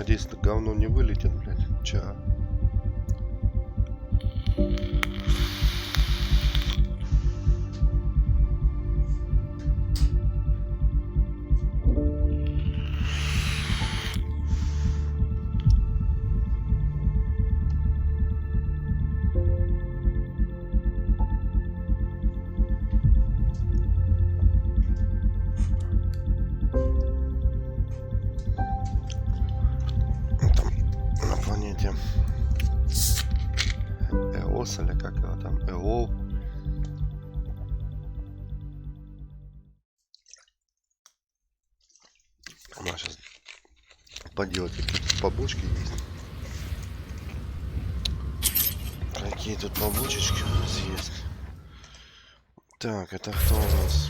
Надеюсь, это говно не вылетит, блядь, вчера. Или как его там, Игру. У нас сейчас поделать какие-то побочки есть. Какие тут побочечки у нас есть? Так, это кто у нас?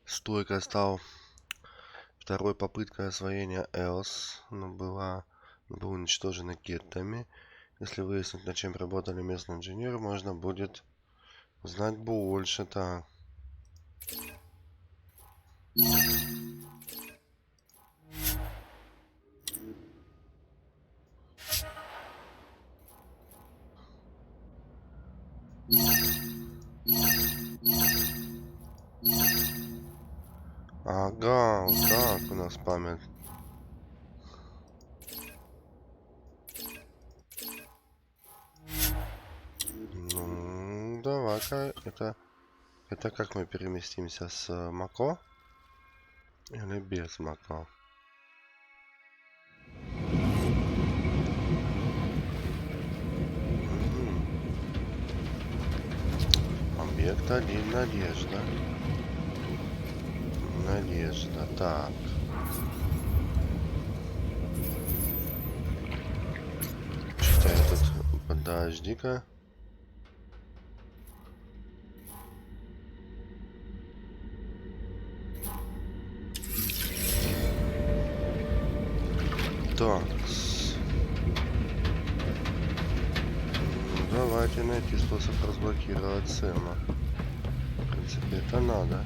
Стойка стал второй попыткой освоения Элс, но был уничтожена геттами. Если выяснить, над чем работали местные инженеры, можно будет узнать больше. Так. Ага, вот так у нас память. Ну, давай-ка, это как мы переместимся с Мако или без Мако? Объект 1, надежда. Надежда, так. Что я тут? Подожди-ка. Так. Давайте найти способ разблокировать Сэма. В принципе, это надо.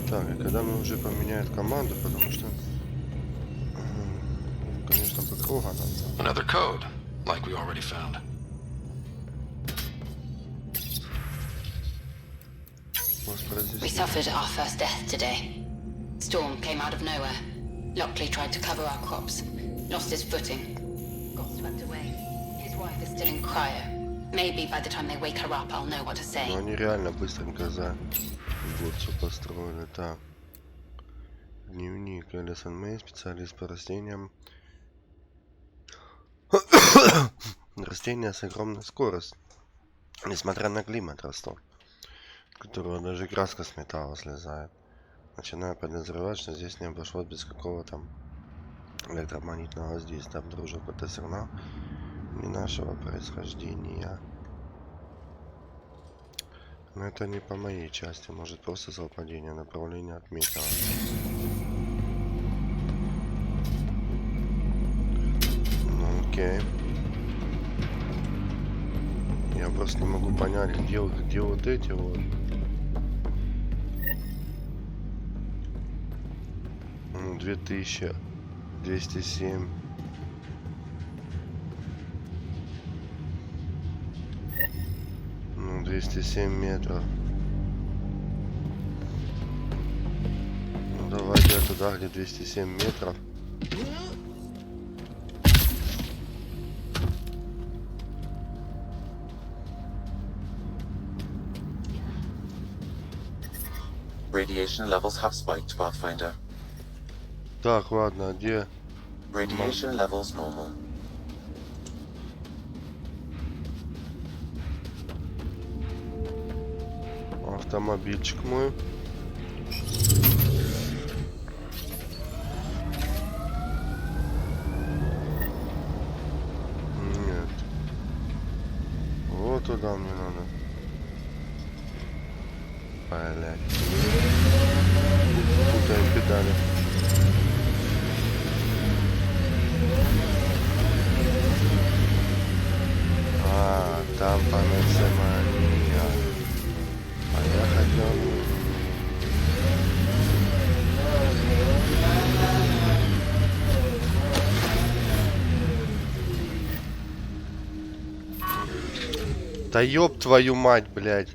Так, и когда мы уже поменяют команду, потому что, конечно, по кругу надо. Another code, like we already found. We suffered our first death today. Storm came out of nowhere. Lockley tried to cover our crops. Lost his footing. Got swept away. His wife is still in cryo. Maybe by the time they wake her up, I'll know what to say. Но они реально быстренько за год все построили. Так. Дневник Элисон Мэй, специалист по растениям. Растения с огромной скоростью. Несмотря на климат растут. Которого даже краска с металла слезает. Начинаю подозревать, что здесь не обошлось без какого-то электромагнитного воздействия. Обнаружил какой-то сигнал не нашего происхождения. Но это не по моей части. Может, просто совпадение направления отметила. Ну окей. Я просто не могу понять, где вот эти вот. 2207. Ну, 207 метров. Ну, давайте туда, где 207 метров. Radiation levels have spiked, Pathfinder. Так, ладно, где? Radiation levels normal. Автомобильчик мой. Нет. Вот туда мне надо. Блять. Да ёб твою мать, блядь.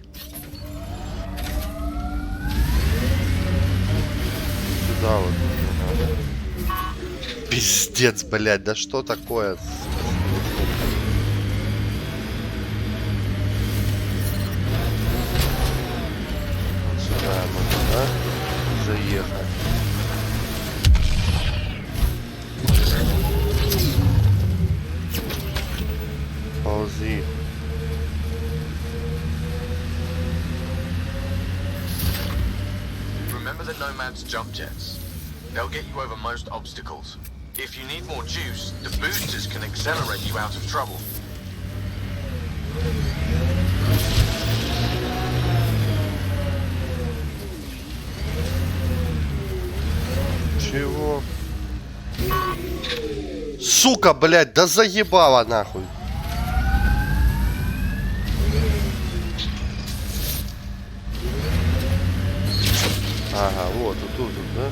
Сюда вот мне надо. Пиздец, блядь, да что такое? Сюда можно, да? Заехать. Ползи. Remember the Nomad's jump jets? They'll get you over most obstacles. If you need more juice, the boosters can accelerate you out of trouble. Чего? Сука, блядь, да заебала нахуй. Ага, вот, тут, да?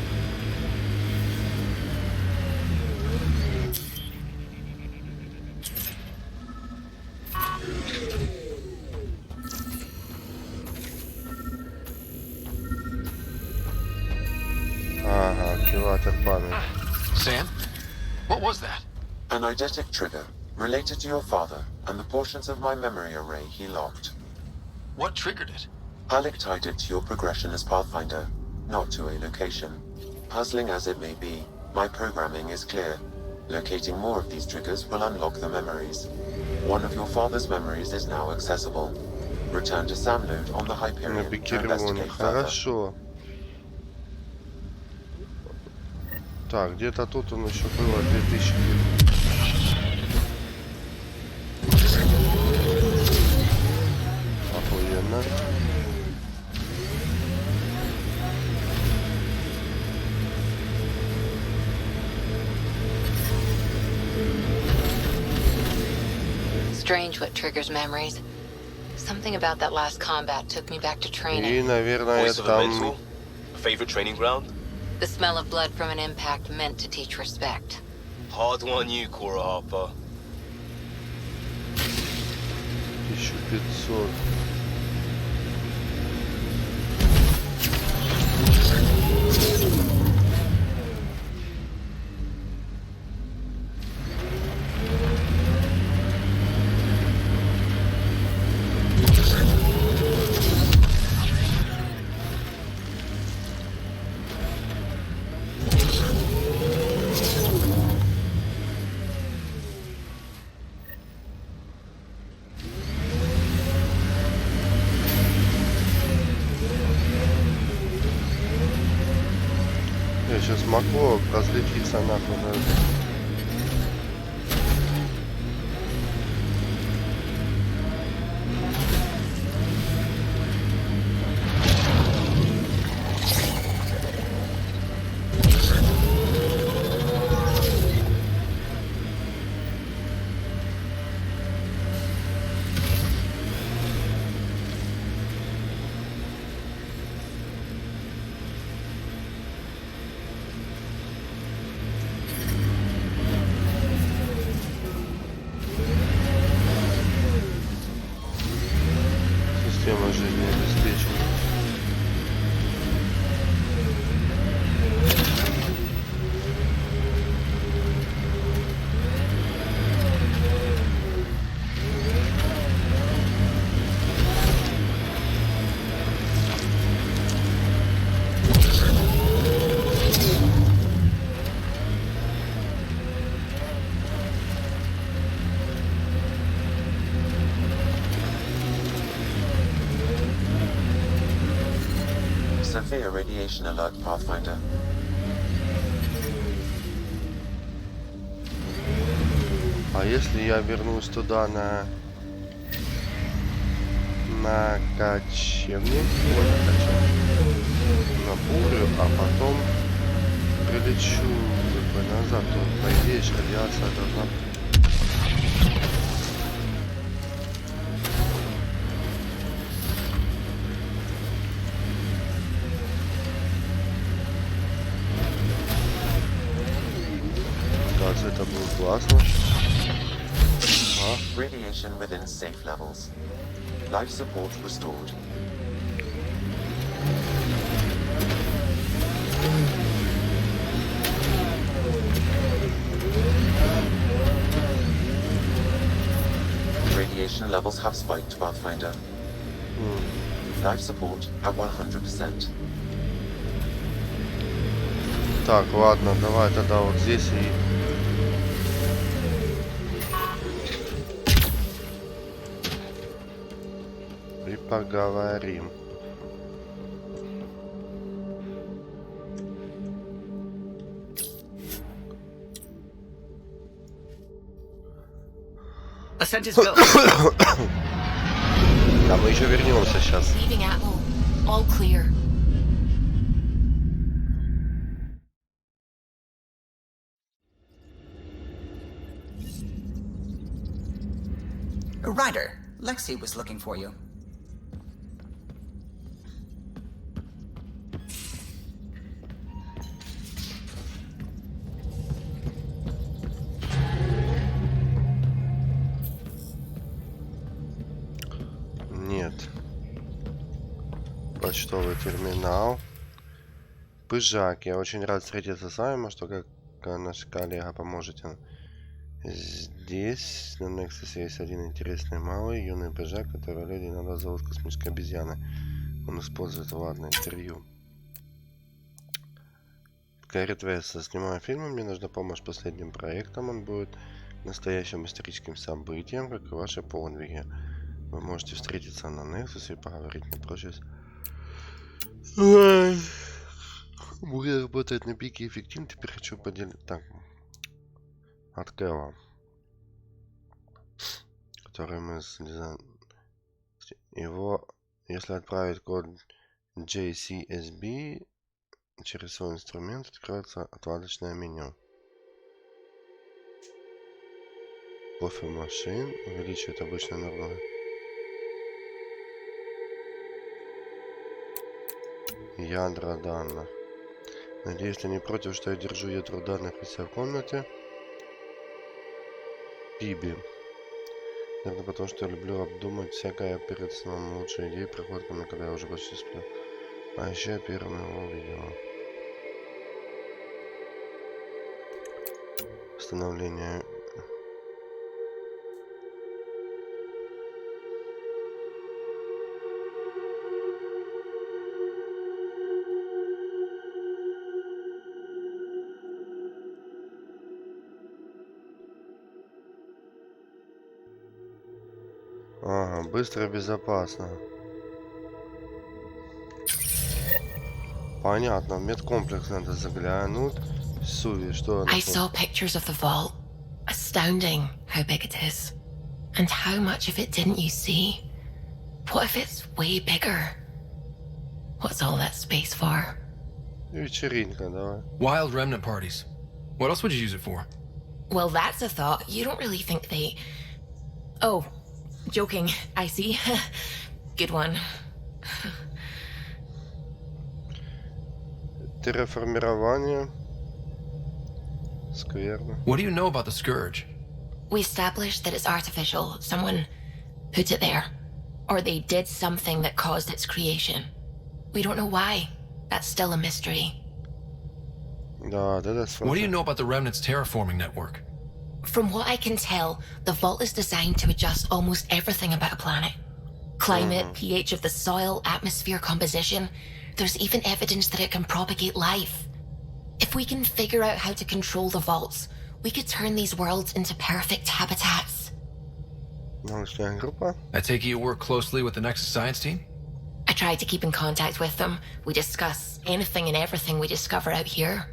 Ага, активатор памяти. Sam? What was that? An eidetic trigger related to your father and the portions of my memory array he locked. What triggered it? Halleck tied it to your progression as Pathfinder, not to a location. Puzzling as it may be, my programming is clear. Locating more of these triggers will unlock the memories. One of your father's memories is now accessible. Return to Sam node on the Hyperion to investigate further. Хорошо. Так, где-то тут он еще было 2000. Охуенно. Strange what triggers memories. Something about that last combat took me back to training. И, наверное, Voice of a там... mentor? A favorite training ground? The smell of blood from an impact meant to teach respect. Hard one you, Cora Harper. 1500. Я сейчас могу разлетиться нахуй. Да? Система жизнеобеспечения. Severe radiation alert, Pathfinder. А если я вернусь туда на кочевник, ой, на кочевник, на бурю, а потом прилечу как бы назад, то по идее радиация должна... Это было классно. Radiation within safe levels. Life support restored. Radiation levels have spiked, Pathfinder. Life support at 100%. Так, ладно, давай тогда вот здесь и поговорим. Ascent is built. Да, мы еще вернемся сейчас. Leaving Atwell. All clear. Ryder, Lexi was looking for you. Нет. Почтовый терминал. Пыжак, я очень рад встретиться с вами, что как наш коллега поможете. Здесь на Nexus есть один интересный малый юный пыжак, которого люди иногда зовут космической обезьяной. Он использует ладное интервью. Говорит Веса, снимаю фильм, мне нужна помощь последним проектам. Он будет настоящим историческим событием, как и ваши подвиги. Вы можете встретиться на Nexus и поговорить не прочь. Будет работать на пике эффективно. Теперь хочу поделить. Так. От Кэла. Который мы его, если отправить код JCSB через свой инструмент, откроется отладочное меню. Кофемашин увеличивает обычную норму. Ядра данных. Надеюсь, ты не против, что я держу ядро данных у себя в комнате. Биби. Наверное, потому что я люблю обдумать всякое перед сном. Лучшие идеи приходят ко мне, когда я уже почти сплю. А еще я первым его увидела. Установление. Ага, быстро и безопасно. Понятно, в медкомплекс надо заглянуть. Суви, что I saw pictures of the vault. Astounding how big it is. And how much of it didn't you see? What if it's way bigger? What's all that space for? Вечеринка, давай. Wild remnant parties. What else would you use it for? Well, that's a thought. You don't really think they... Oh, joking. I see. Good one. Терраформирование. Скверно. What do you know about the Scourge? We established that it's artificial. Someone put it there. Or they did something that caused its creation. We don't know why. That's still a mystery. Да, that's What do you know about the Remnant's terraforming network? From what I can tell, the vault is designed to adjust almost everything about a planet. Climate, pH of the soil, atmosphere composition. There's even evidence that it can propagate life. If we can figure out how to control the vaults, we could turn these worlds into perfect habitats. Научная группа. I take it you work closely with the Nexus science team? I try to keep in contact with them. We discuss anything and everything we discover out here.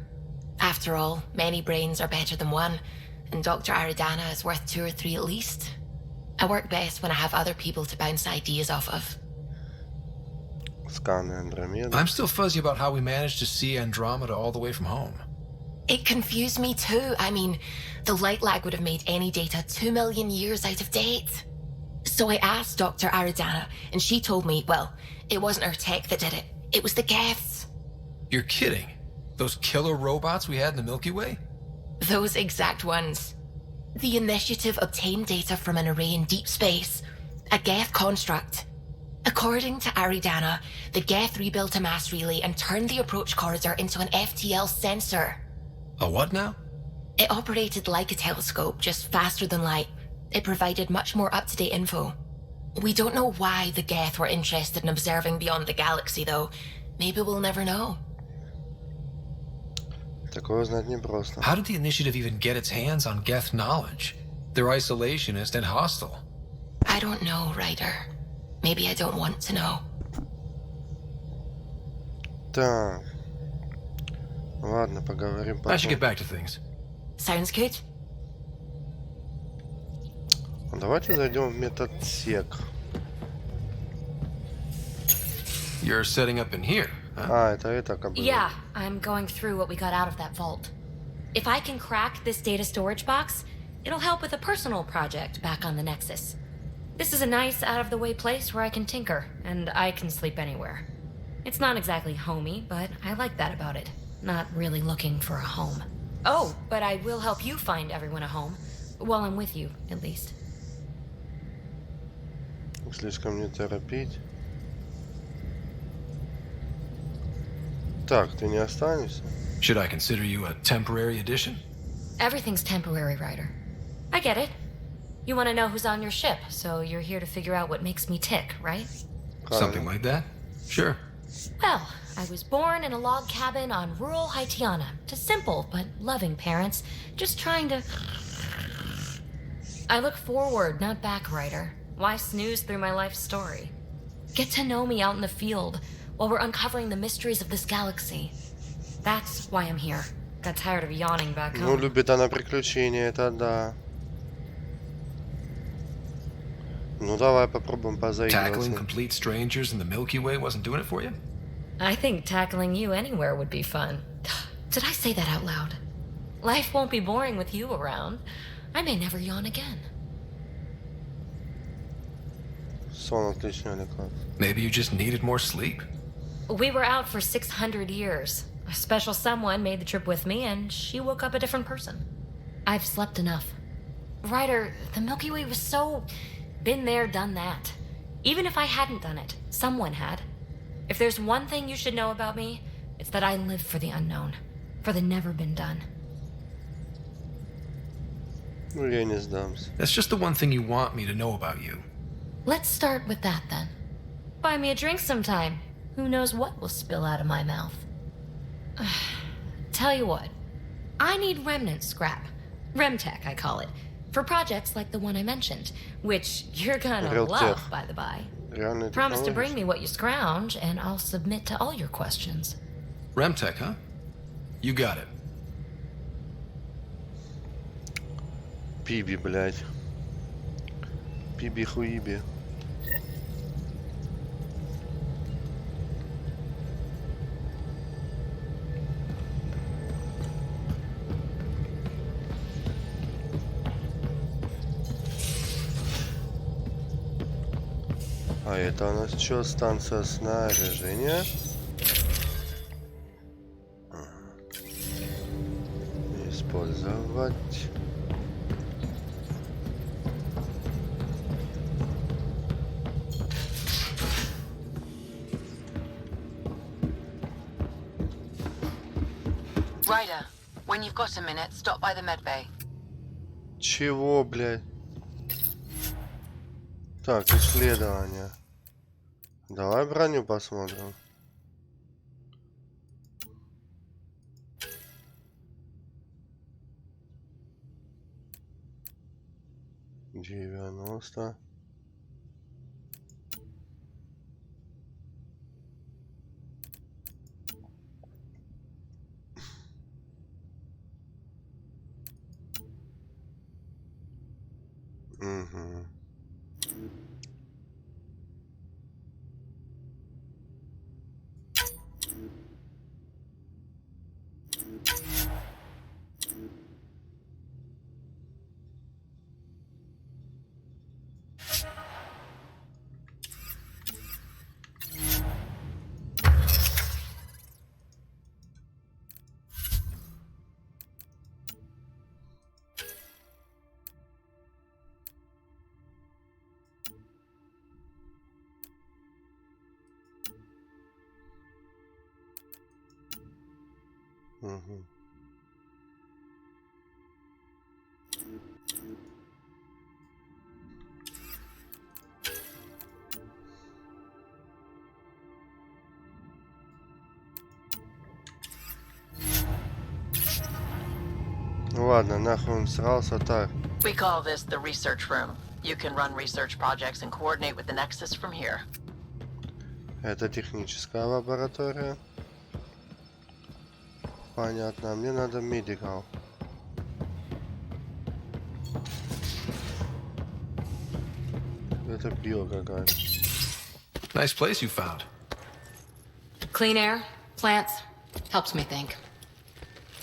After all, many brains are better than one, and Dr. Aridana is worth 2 or 3 at least. I work best when I have other people to bounce ideas off of. Сканы Андромеда. I'm still fuzzy about how we managed to see Andromeda all the way from home. It confused me too. I mean, the light lag would have made any data 2 million years out of date. So I asked Dr. Aridana, and she told me, well, it wasn't her tech that did it. It was the Geths. You're kidding. Those killer robots we had in the Milky Way? Those exact ones. The initiative obtained data from an array in deep space, a Geth construct. According to Aridana, the Geth rebuilt a mass relay and turned the approach corridor into an FTL sensor. A what now? It operated like a telescope, just faster than light. It provided much more up-to-date info. We don't know why the Geth were interested in observing beyond the galaxy, though. Maybe we'll never know. Такое знать непросто. How did the initiative even get its hands on Geth knowledge? They're isolationist and hostile. I don't know, Ryder. Maybe I don't want to know. Так. Ладно, поговорим потом. I should get back to things. Sounds good. Давайте зайдем в методсек. You're setting up in here, huh? А, это как бы... Yeah, I'm going through what we got out of that vault. If I can crack this data storage box, it'll help with a personal project back on the Nexus. This is a nice, out-of-the-way place where I can tinker, and I can sleep anywhere. It's not exactly homey, but I like that about it. Not really looking for a home. Oh, but I will help you find everyone a home. While I'm with you, at least. Слишком не торопить. Так, ты не останешься? Should I consider you a temporary addition? Everything's temporary, Ryder. I get it. You want to know who's on your ship, so you're here to figure out what makes me tick, right? Something like that? Sure. Well, I was born in a log cabin on rural Haitiana to simple but loving parents, just trying to... I look forward, not back, Ryder. Why snooze through my life story? Get to know me out in the field while we're uncovering the mysteries of this galaxy. That's why I'm here. Got tired of yawning back Ну, home. любит она приключения, это да. Ну, давай попробуем позаигрываться. Tackling complete strangers in the Milky Way wasn't doing it for you? I think tackling you anywhere would be fun. Did I say that out loud? Life won't be boring with you around. I may never yawn again. Сон отличный, Александр. Maybe you just needed more sleep. We were out for 600 years. A special someone made the trip with me, and she woke up a different person. I've slept enough. Ryder, the Milky Way was so... been there, done that. Even if I hadn't done it, someone had. If there's one thing you should know about me, it's that I live for the unknown. For the never been done. Ну, я не сдамся. That's just the one thing you want me to know about you. Let's start with that, then. Buy me a drink sometime. Who knows what will spill out of my mouth. Tell you what. I need remnant scrap. Remtech, I call it. For projects like the one I mentioned. Which you're gonna Real love, tech. by the by. Реальные Promise to технологии. bring me what you scrounge, and I'll submit to all your questions. Remtech, huh? You got it. Пиби, блядь. Пиби-хуиби. А это у нас что? Станция снаряжения. Использовать. Ryder, when you've got a minute, stop by the medbay. Чего, блядь? Так, исследование. Давай броню посмотрим. Девяносто. Угу. Угу. Ладно, нахуй он срался так. We call this the research room. You can run research projects and coordinate with the Nexus from here. Это техническая лаборатория. Понятно, мне надо медикал. Это био какая-то. Nice place you found. Clean air, plants, helps me think.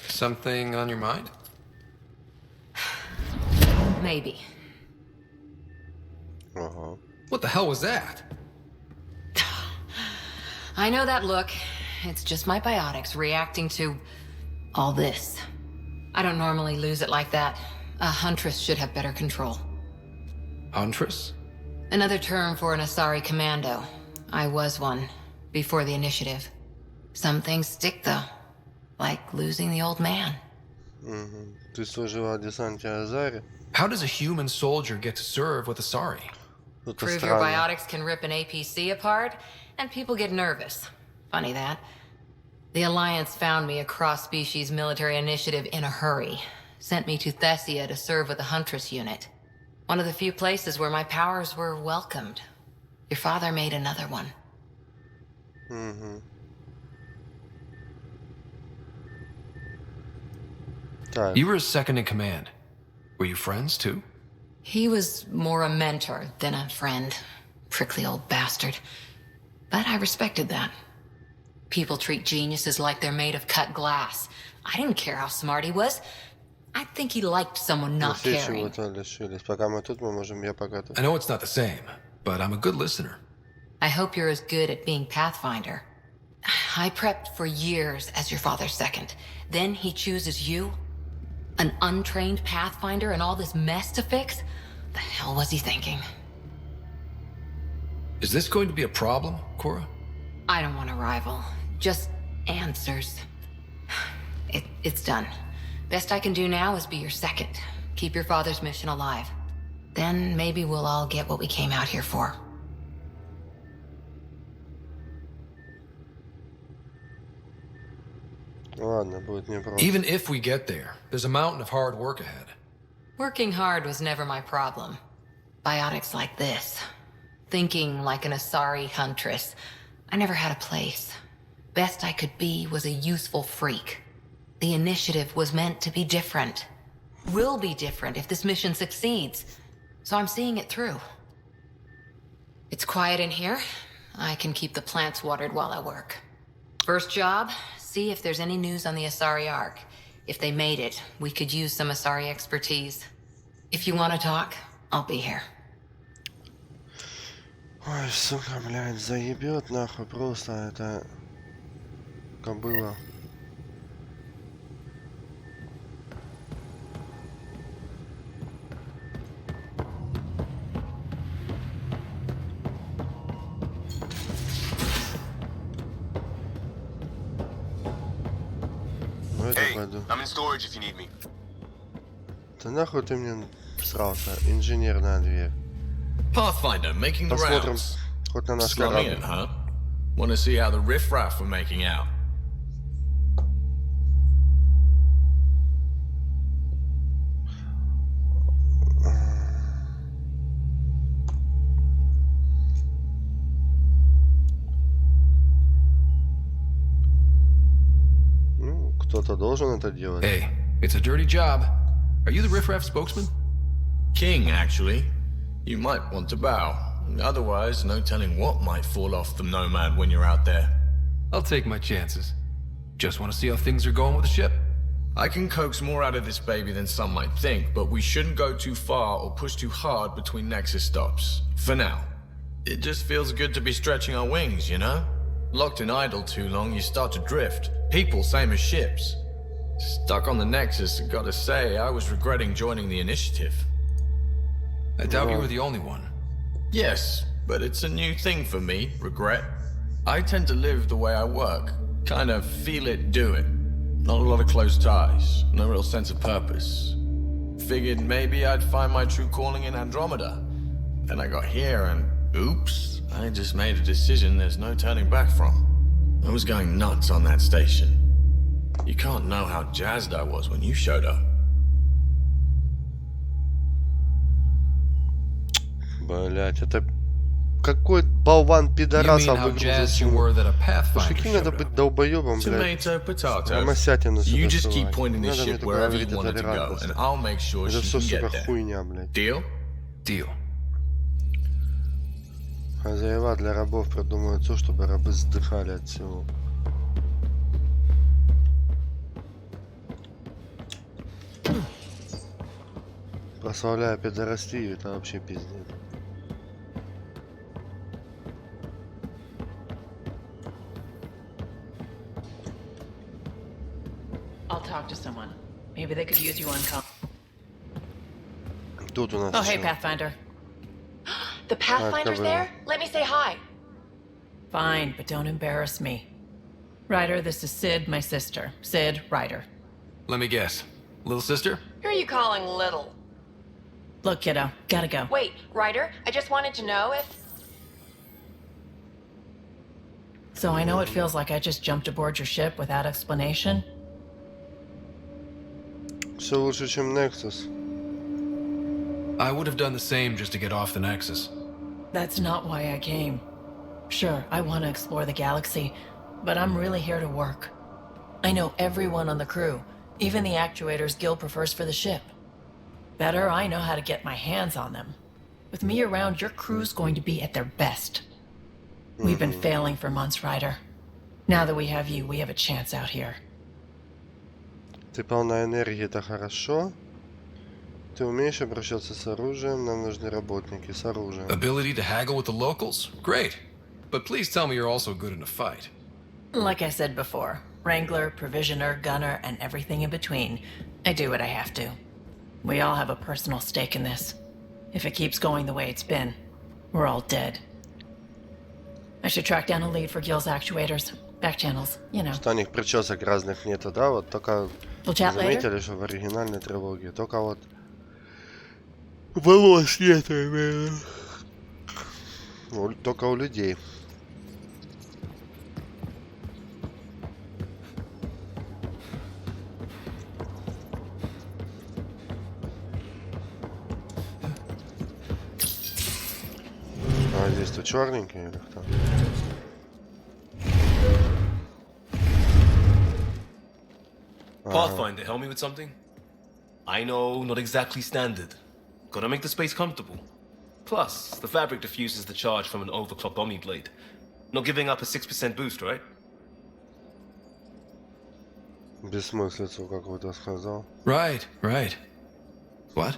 Something on your mind? Maybe. Ага. What the hell was that? I know that look. It's just my biotics reacting to all this. I don't normally lose it like that. A huntress should have better control. Huntress? Another term for an Asari commando. I was one, before the initiative. Some things stick though. Like losing the old man. Угу. Ты служила в десанте Азари? How does a human soldier get to serve with Asari? Это Prove your странно. biotics can rip an APC apart, and people get nervous. Funny that. The Alliance found me a cross-species military initiative in a hurry. Sent me to Thessia to serve with the Huntress unit. One of the few places where my powers were welcomed. Your father made another one. Угу. Так. You were his second in command. Were you friends too? He was more a mentor than a friend. Prickly old bastard. But I respected that. People treat geniuses like they're made of cut glass. I didn't care how smart he was. I think he liked someone not Все caring. чего-то лишились. Пока мы тут, мы можем я пока тут. I know it's not the same, but I'm a good listener. I hope you're as good at being Pathfinder. I prepped for years as your father's second. Then he chooses you? An untrained Pathfinder and all this mess to fix? The hell was he thinking? Is this going to be a problem, Cora? I don't want a rival. Just answers. It's done. Best I can do now is be your second. Keep your father's mission alive. Then maybe we'll all get what we came out here for. Ладно, будет непросто. Even if we get there, there's a mountain of hard work ahead. Working hard was never my problem. Biotics like this. Thinking like an Asari huntress. I never had a place. Best I could be was a useful freak. The initiative was meant to be different. Will be different if this mission succeeds. So I'm seeing it through. It's quiet in here. I can keep the plants watered while I work. First job, see if there's any news on the Asari Ark. If they made it, we could use some Asari expertise. If you want to talk, I'll be here. Ой, сука, блядь, заебет нахуй просто это кобыла. Ну это Hey, пойду. I'm in storage if you need me. Да нахуй ты мне всрался, инженерная дверь. Pathfinder making the Посмотрим, rounds. хоть на наш Slumming корабль. it, huh? Want to see how the riffraff are making out? Ну, кто-то должен это делать. Hey, it's a dirty job. Are you the riffraff spokesman? King, actually. You might want to bow. Otherwise, no telling what might fall off the Nomad when you're out there. I'll take my chances. Just want to see how things are going with the ship. I can coax more out of this baby than some might think, but we shouldn't go too far or push too hard between Nexus stops. For now. It just feels good to be stretching our wings, you know? Locked in idle too long, you start to drift. People, same as ships. Stuck on the Nexus, gotta say, I was regretting joining the initiative. I doubt you were the only one. Yes, but it's a new thing for me, regret. I tend to live the way I work. Kind of feel it, do it. Not a lot of close ties, no real sense of purpose. Figured maybe I'd find my true calling in Andromeda. Then I got here and oops, I just made a decision there's no turning back from. I was going nuts on that station. You can't know how jazzed I was when you showed up. Блять, это какой болван пидораса выгрузил. Каким надо быть долбоебом, блядь. Ромасятину сюда ссылать. Надо мне только говорить о толерантности. Это все, сука, хуйня, блядь. Deal. Хозяева для рабов придумывают все, чтобы рабы сдыхали от всего. Прославляя пидорастию, это вообще пиздец. I'll talk to someone. Maybe they could use you on call. Тут у нас Oh, hey, Pathfinder. The Pathfinder's there? Let me say hi. Fine, but don't embarrass me. Ryder, this is Sid, my sister. Sid, Ryder. Let me guess. Little sister? Who are you calling little? Look, kiddo, gotta go. Wait, Ryder, I just wanted to know if... So I know it feels like I just jumped aboard your ship without explanation. Все лучше, чем Nexus. I would have done the same just to get off the Nexus. That's not why I came. Sure, I want to explore the galaxy, but I'm really here to work. I know everyone on the crew, even the actuators Gil prefers for the ship. Better, I know how to get my hands on them. With me around, your crew's going to be at their best. We've been failing for months, Ryder. Now that we have you, we have a chance out here. Ты полна энергии, это хорошо. Ты умеешь обращаться с оружием, нам нужны работники с оружием. Ability to haggle with the locals? Great. But please tell me you're also good in a fight. Like I said before, Wrangler, Provisioner, Gunner, and everything in between. I do what I have to. We all have a personal stake in this. If it keeps going the way it's been, we're all dead. I should track down a lead for Gil's actuators. Back channels, you know. Что у них причесок разных нету, да? Вот только We'll chat later. заметили, что в оригинальной трилогии только вот волос нету, только у людей. А здесь-то черненький или кто? Pathfinder, help me with something? I know, not exactly standard. Gotta make the space comfortable. Plus, the fabric diffuses the charge from an overclocked Omniblade. Not giving up a 6% boost, right? Бессмыслицу какую-то сказал. Right. What?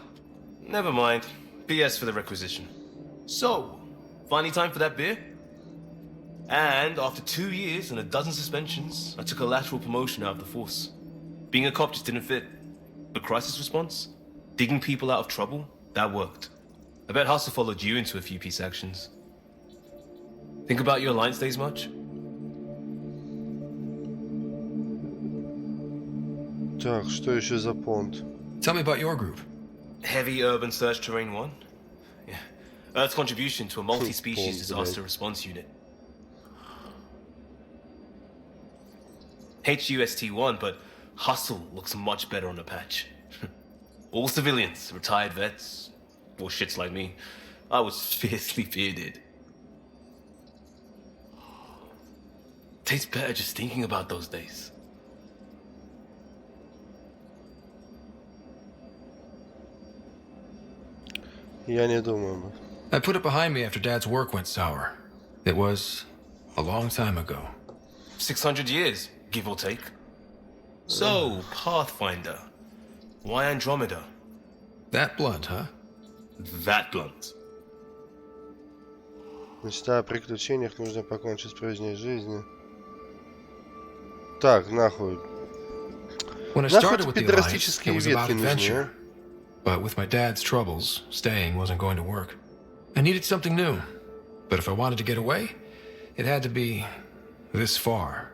Never mind. BS for the requisition. So, finally time for that beer? And after 2 years and a dozen suspensions, I took a lateral promotion out of the force. Being a cop just didn't fit. But crisis response? Digging people out of trouble? That worked. I bet Hustle followed you into a few peace actions. Think about your Alliance days much? Так, что еще за понт? Tell me about your group. Heavy urban search terrain 1? Yeah. Earth's contribution to a multi-species disaster response unit. HUST-1, but Hustle looks much better on the patch. All civilians, retired vets, or shits like me. I was fiercely bearded. Tastes better just thinking about those days. Я не думаю. I put it behind me after Dad's work went sour. It was a long time ago. 600 years, give or take. So, Pathfinder. Why Andromeda? That blunt, huh? That blunt. Мечта о приключениях, нужно покончить с прежней жизнью. Так, нахуй. When I Нахуй started эти with the Alliance, пидорастические it was about ветки нужны, adventure. But with my dad's troubles, staying wasn't going to work. I needed something new. But if I wanted to get away, it had to be this far.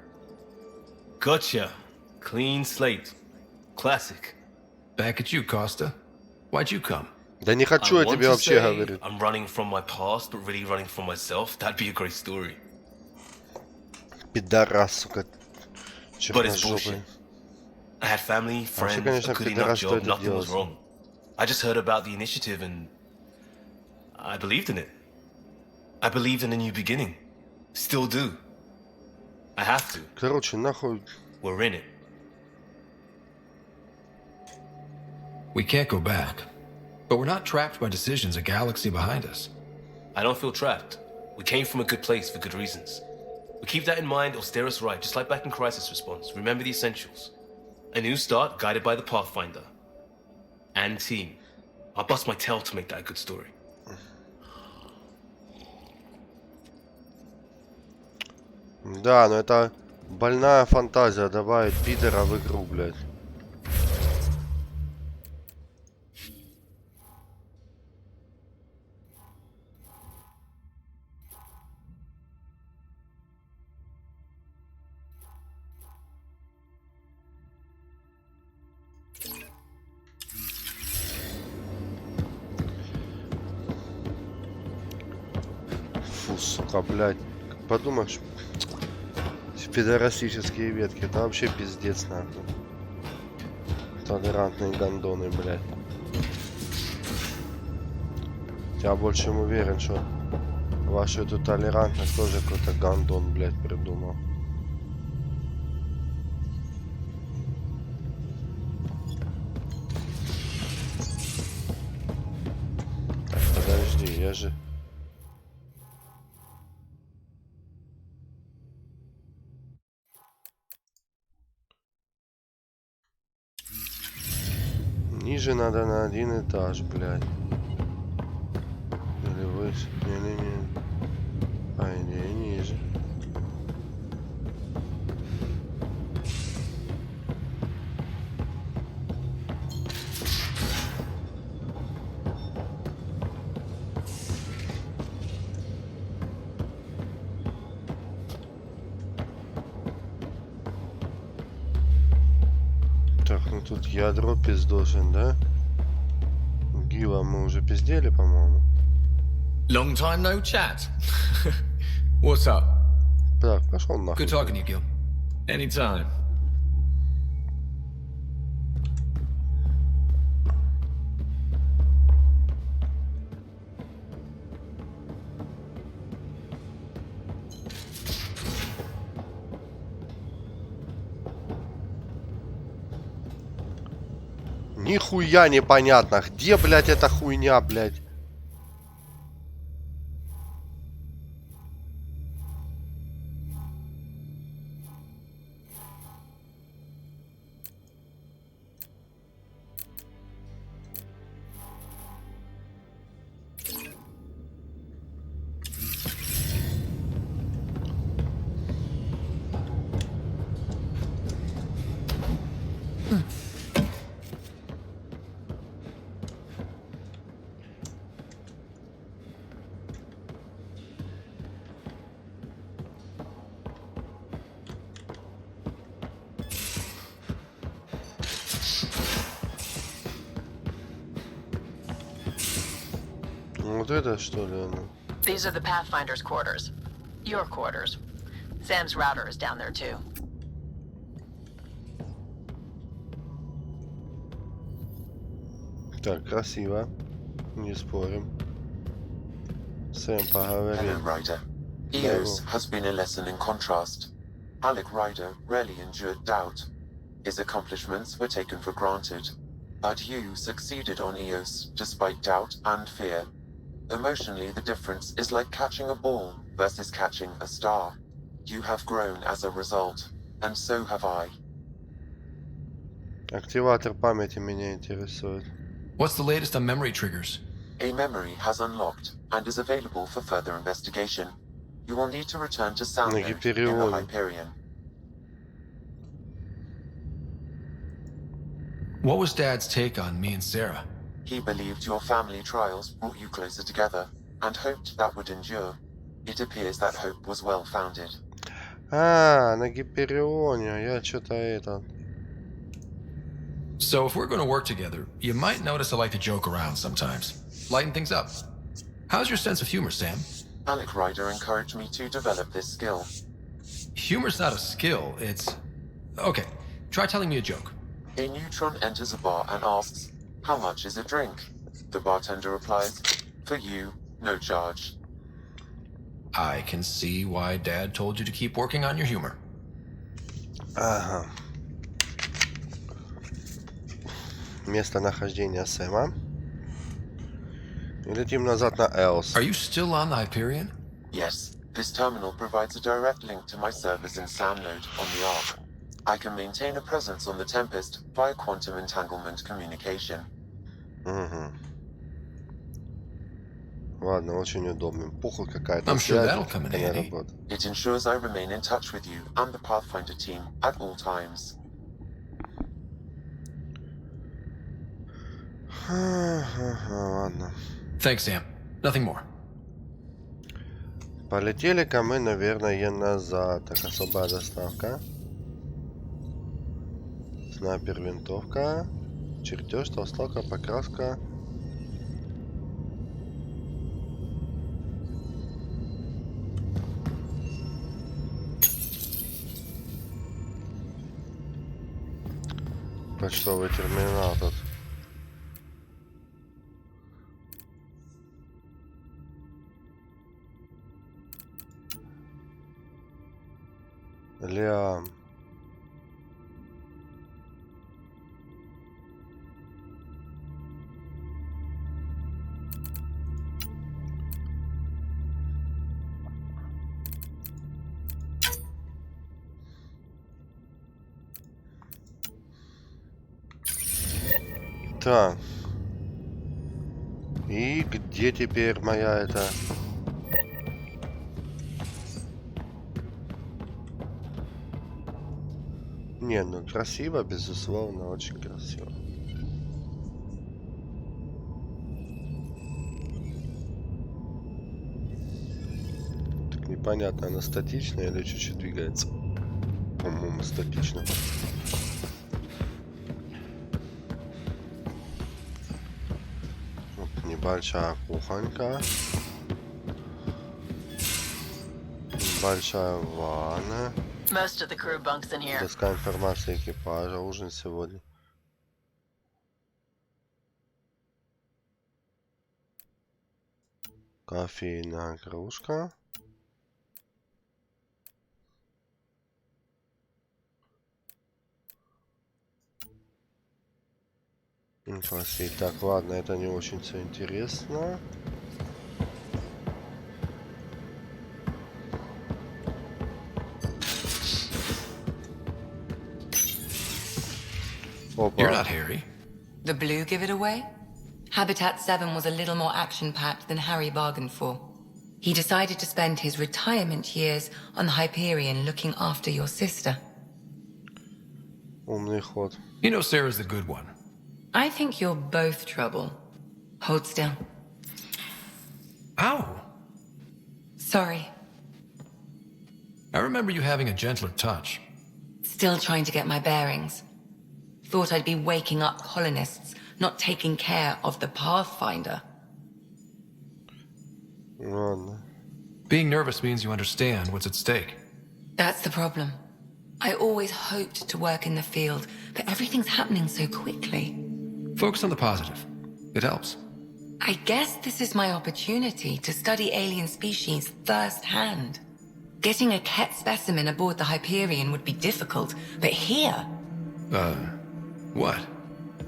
Gotcha. Clean slate. Classic. Back at you, Costa. Why'd you come? Да не хочу I я want тебе to вообще say говорить. I'm running from my past, but really running from myself. That'd be a great story. Пидорас, сука. But it's Черножопый. bullshit. I had family, friends, конечно, a good пидорас, enough что job, это nothing was делать. wrong. I just heard about the initiative and I believed in it. I believed in a new beginning. Still do. I have to. Короче, нахуй. We're in it. We can't go back. But we're not trapped by decisions a galaxy behind us. I don't feel trapped. We came from a good place for good reasons. We keep that in mind, it'll steer us right, just like back in Crisis Response. Remember the essentials. A new start guided by the Pathfinder. And team. I'll bust my tail to make that a good story. Да, но это больная фантазия добавить пидора в игру, блядь. Фу, сука, блядь. Подумаешь, пидорастические ветки. Это вообще пиздец, нахуй. Толерантные гандоны, блядь. Я больше чем уверен, что вашу эту толерантность тоже какой-то гандон, блядь, придумал. Так, подожди, я же... Ниже надо на один этаж, блядь. Или выше. Не-не-не. По идее, ниже. Так, ну тут ядро пиздошен, да? Гила мы уже пиздели, по-моему. Long time no chat. What's up? Так, пошел нахуй. Good talking to you, Gil. Anytime. Нихуя непонятно. Где, блядь, эта хуйня, блядь? Вот это что ли оно? These are the Pathfinder's quarters. Your quarters. Sam's router is down there too. Так, красиво. Не спорим. Сэм, Hello, поговорим. Ryder. Eos has been a lesson in contrast. Alec Ryder rarely endured doubt. His accomplishments were taken for granted. But you succeeded on Eos despite doubt and fear. Emotionally, the difference is like catching a ball versus catching a star. You have grown as a result, and so have I. Активатор памяти меня интересует. What's the latest on memory triggers? A memory has unlocked and is available for further investigation. You will need to return to Soundnote in the Hyperion. Hyperion. What was Dad's take on me and Sarah? He believed your family trials brought you closer together, and hoped that would endure. It appears that hope was well founded. А, на Гиперионе. Я что-то это... So if we're going to work together, you might notice I like to joke around sometimes. Lighten things up. How's your sense of humor, Sam? Alec Ryder encouraged me to develop this skill. Humor's not a skill, it's... Okay, try telling me a joke. A neutron enters a bar and asks, "How much is a drink?" The bartender replies, "For you, no charge." I can see why Dad told you to keep working on your humor. Ага. Местонахождение Сэма. И летим назад на Элс. Are you still on the Hyperion? Yes, this terminal provides a direct link to my servers in SAM node on the Ark. I can maintain a presence on the Tempest via quantum entanglement communication. Угу. Ладно, очень удобно. Похуй какая-то I'm sure связь, that'll come in она handy. работает. It ensures I remain in touch with you and the Pathfinder team at all times. Ладно. Thanks, Sam. Nothing more. Полетели-ка мы, наверное, назад. Так, особая доставка. Снайпер, винтовка. Чертеж, толстовка, покраска. Почтовый терминал тут. Лиам. Так. И где теперь моя эта... Не, ну красиво, безусловно, очень красиво. Так непонятно, она статичная или чуть-чуть двигается? По-моему, статично. Вот небольшая кухонька. Большая ванна. Most of the crew bunks in here. Доска информации экипажа. Ужин сегодня. Кофейная кружка. Инфосеть. Так, ладно, это не очень все интересно. You're not Harry. The blue give it away? Habitat 7 was a little more action-packed than Harry bargained for. He decided to spend his retirement years on the Hyperion looking after your sister. Умный ход. You know Sarah's the good one. I think you're both trouble. Hold still. Ow! Sorry. I remember you having a gentler touch. Still trying to get my bearings. Thought I'd be waking up colonists, not taking care of the Pathfinder. Ладно. Being nervous means you understand what's at stake. That's the problem. I always hoped to work in the field, but everything's happening so quickly. Focus on the positive. It helps. I guess this is my opportunity to study alien species firsthand. Getting a Ket specimen aboard the Hyperion would be difficult, but here... What?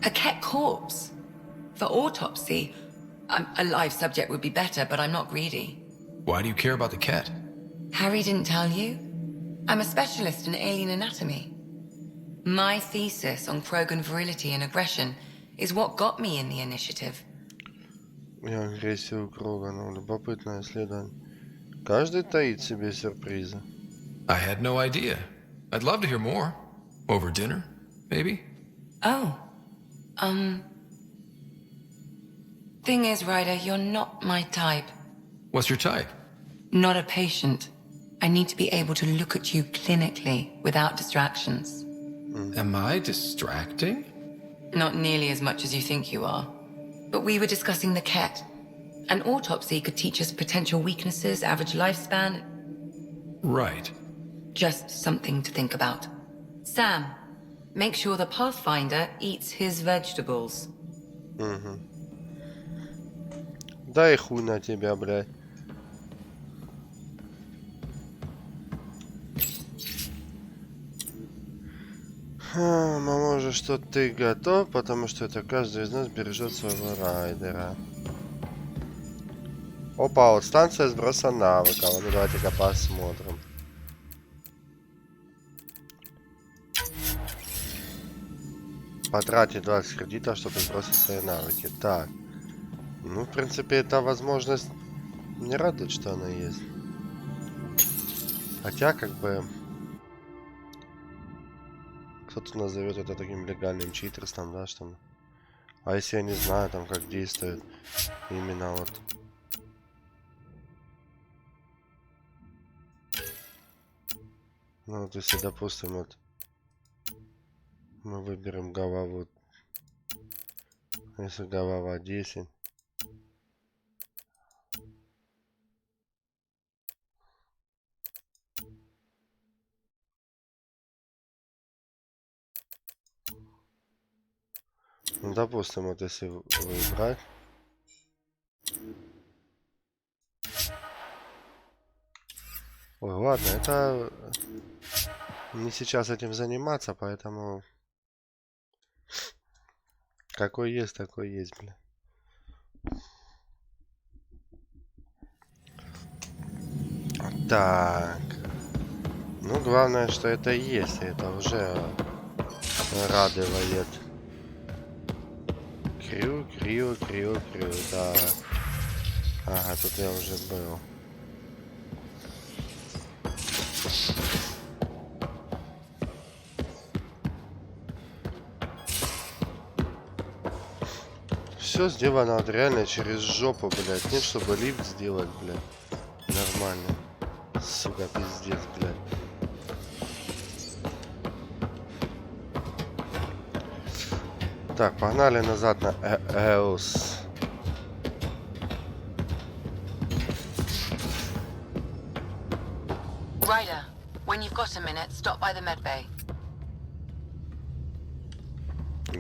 A Ket corpse. For autopsy, a live subject would be better, but I'm not greedy. Why do you care about the cat? Harry didn't tell you? I'm a specialist in alien anatomy. My thesis on Krogan virility and aggression is what got me in the initiative. И агрессию круга, ну, любопытное исследование. Каждый таит себе сюрпризы. I had no idea. I'd love to hear more. Over dinner, maybe? Oh. Thing is, Ryder, you're not my type. What's your type? Not a patient. I need to be able to look at you clinically without distractions. Am I distracting? Not nearly as much as you think you are. But we were discussing the cat. An autopsy could teach us potential weaknesses, average lifespan. Right. Just something to think about. Sam, make sure the Pathfinder eats his vegetables. Угу. Дай хуй на тебя, блядь. Маможе, что ты готов, потому что это каждый из нас бережет своего райдера. Опа, вот станция сброса навыков. Ну давайте-ка посмотрим. Потратить 20 кредитов, чтобы сбросить свои навыки. Так. Ну, в принципе, эта возможность не радует, что она есть. Хотя, как бы... Кто-то назовет это таким легальным читерством, да, что... А если я не знаю, там, как действует именно вот... Ну, вот если, допустим, вот... Мы выберем голову. Если голова 10. Ну, допустим, вот если выбрать. Ой, ладно, это не сейчас этим заниматься, поэтому какой есть, такой есть, бля. Так. Ну, главное, что это есть, и это уже радует. Крю, да. Ага, тут я уже был. Все сделано вот реально через жопу, блядь. Нет, чтобы лифт сделать, блядь. Нормально. Сука, пиздец, блядь. Так, погнали назад на Эос. Ryder, when you've got a minute, stop by the medbay.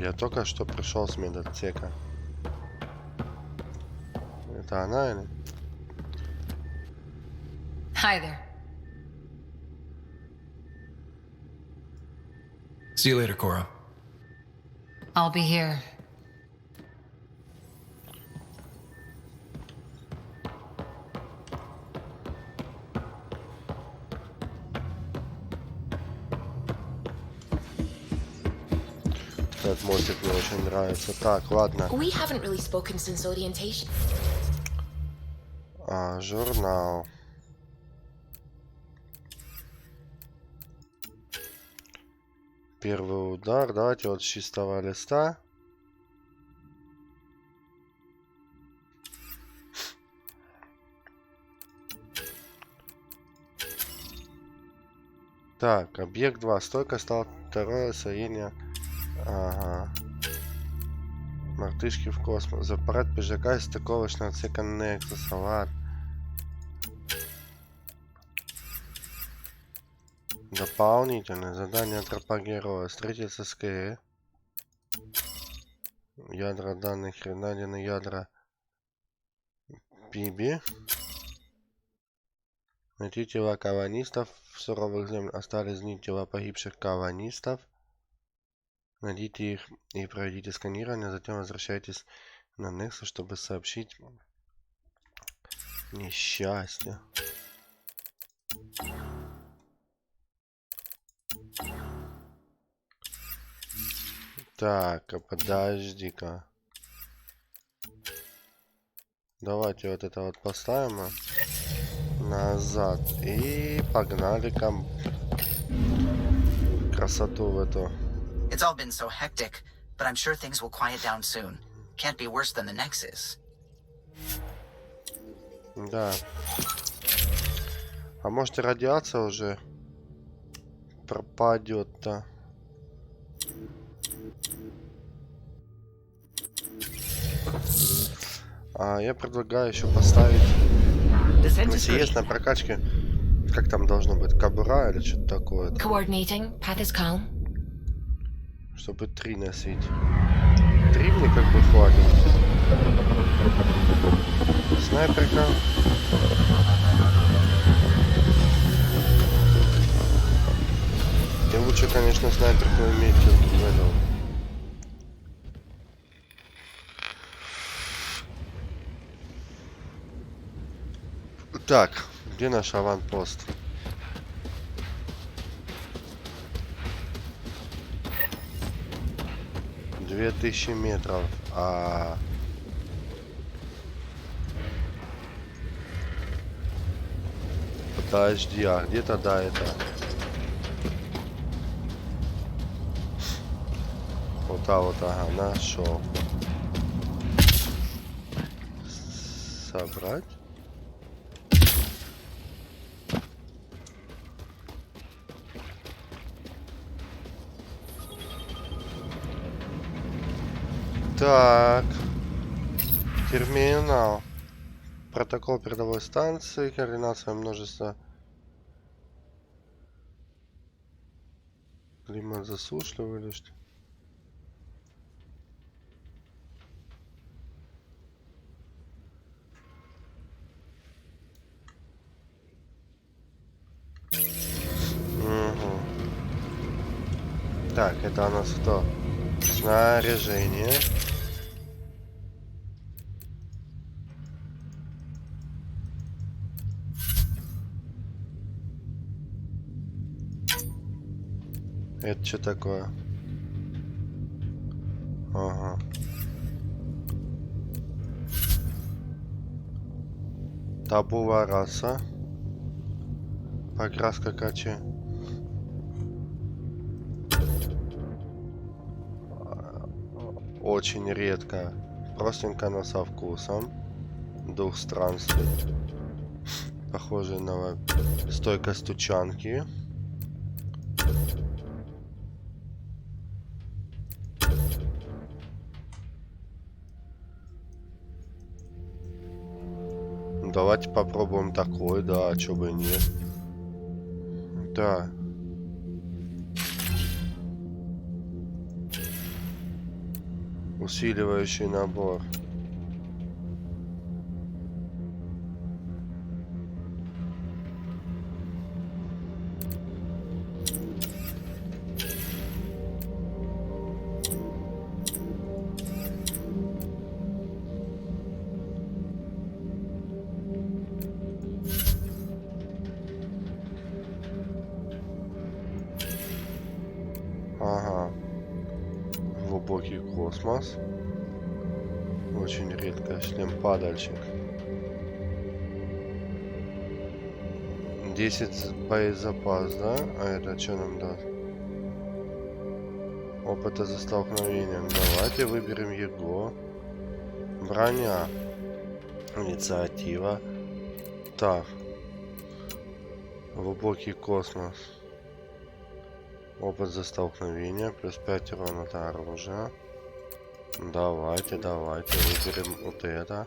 Я только что пришел с медотсека. Это она или? Hi there. See you later, Cora. I'll be here. Этот мультик мне очень нравится. Так, ладно. We haven't really spoken since orientation. Журнал. Первый удар. Давайте вот с чистого листа. Так, объект 2. Стойка стал второе соединение. Ага. Мартышки в космос. За аппарат пиджака из стыковочного отсека Нексуса. Ладно. Дополнительное задание тропа героя. Встретиться с Кэрри. Ядра данных. Найдены ядра Биби. Найти тела колонистов. В суровых землях остались дни тела погибших колонистов. Найдите их и пройдите сканирование. Затем возвращайтесь на Nexus, чтобы сообщить несчастье. Так, подожди-ка. Давайте вот это вот поставим назад. И погнали красоту в эту. It's all been so hectic, but I'm sure things will quiet down soon. Can't be worse than the Nexus. Да. А может и радиация уже пропадет-то. А я предлагаю еще поставить, если есть на прокачке, как там должно быть, кобура или что-то такое. Coordinating. Path is calm. Чтобы 3 носить. 3 мне как бы хватит. Снайперка. И лучше, конечно, снайперку иметь в этом. Так, где наш аванпост? — 2000 метров, Подожди, а где тогда это? Вот, ага, нашел. Собрать? Так. Терминал. Протокол передовой станции. Координация множества. Климат засушливый или что? Угу. Так, это у нас кто? Снаряжение. Это что такое? Ага. Табула раса. Покраска качи. Очень редко. Простенько, но со вкусом. Дух странствий. Похоже на стойкость стучанки. Давайте попробуем такой, да, а чё бы и нет. Да. Усиливающий набор. Ага. Глубокий космос. Очень редко. Шлем падальщик. 10 боезапас, да? А это что нам даст? Опыта за столкновением. Давайте выберем его. Броня. Инициатива. Так. Глубокий космос. Опыт за столкновение. Плюс 5 урона от оружия. Давайте выберем вот это.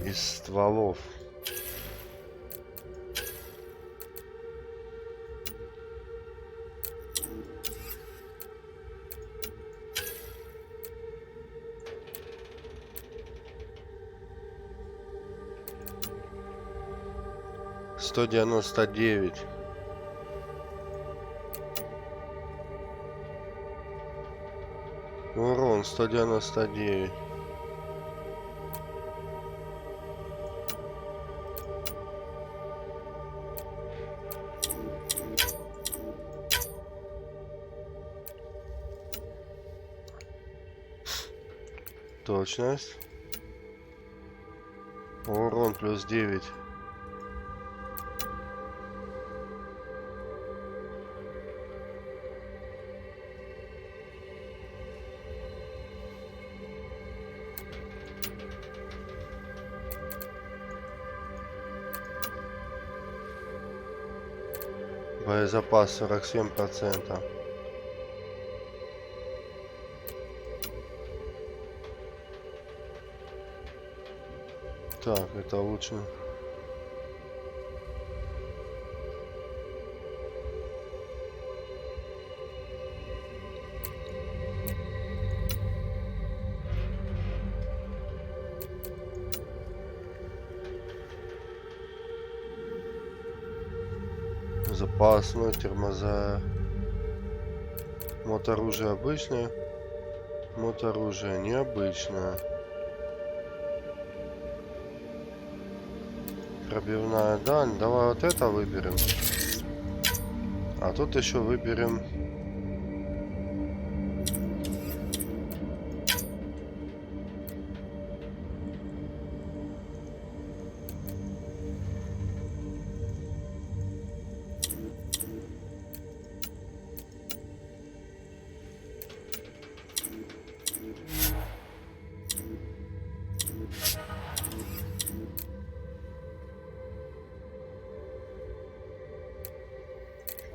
Из стволов. $199. Урон 199. Точность. Урон плюс 9. Боезапас 47%. Так, это лучше. Запасное, тормоза. Моторужие обычное. Моторужие необычное. Пробивная дань. Давай вот это выберем. А тут еще выберем.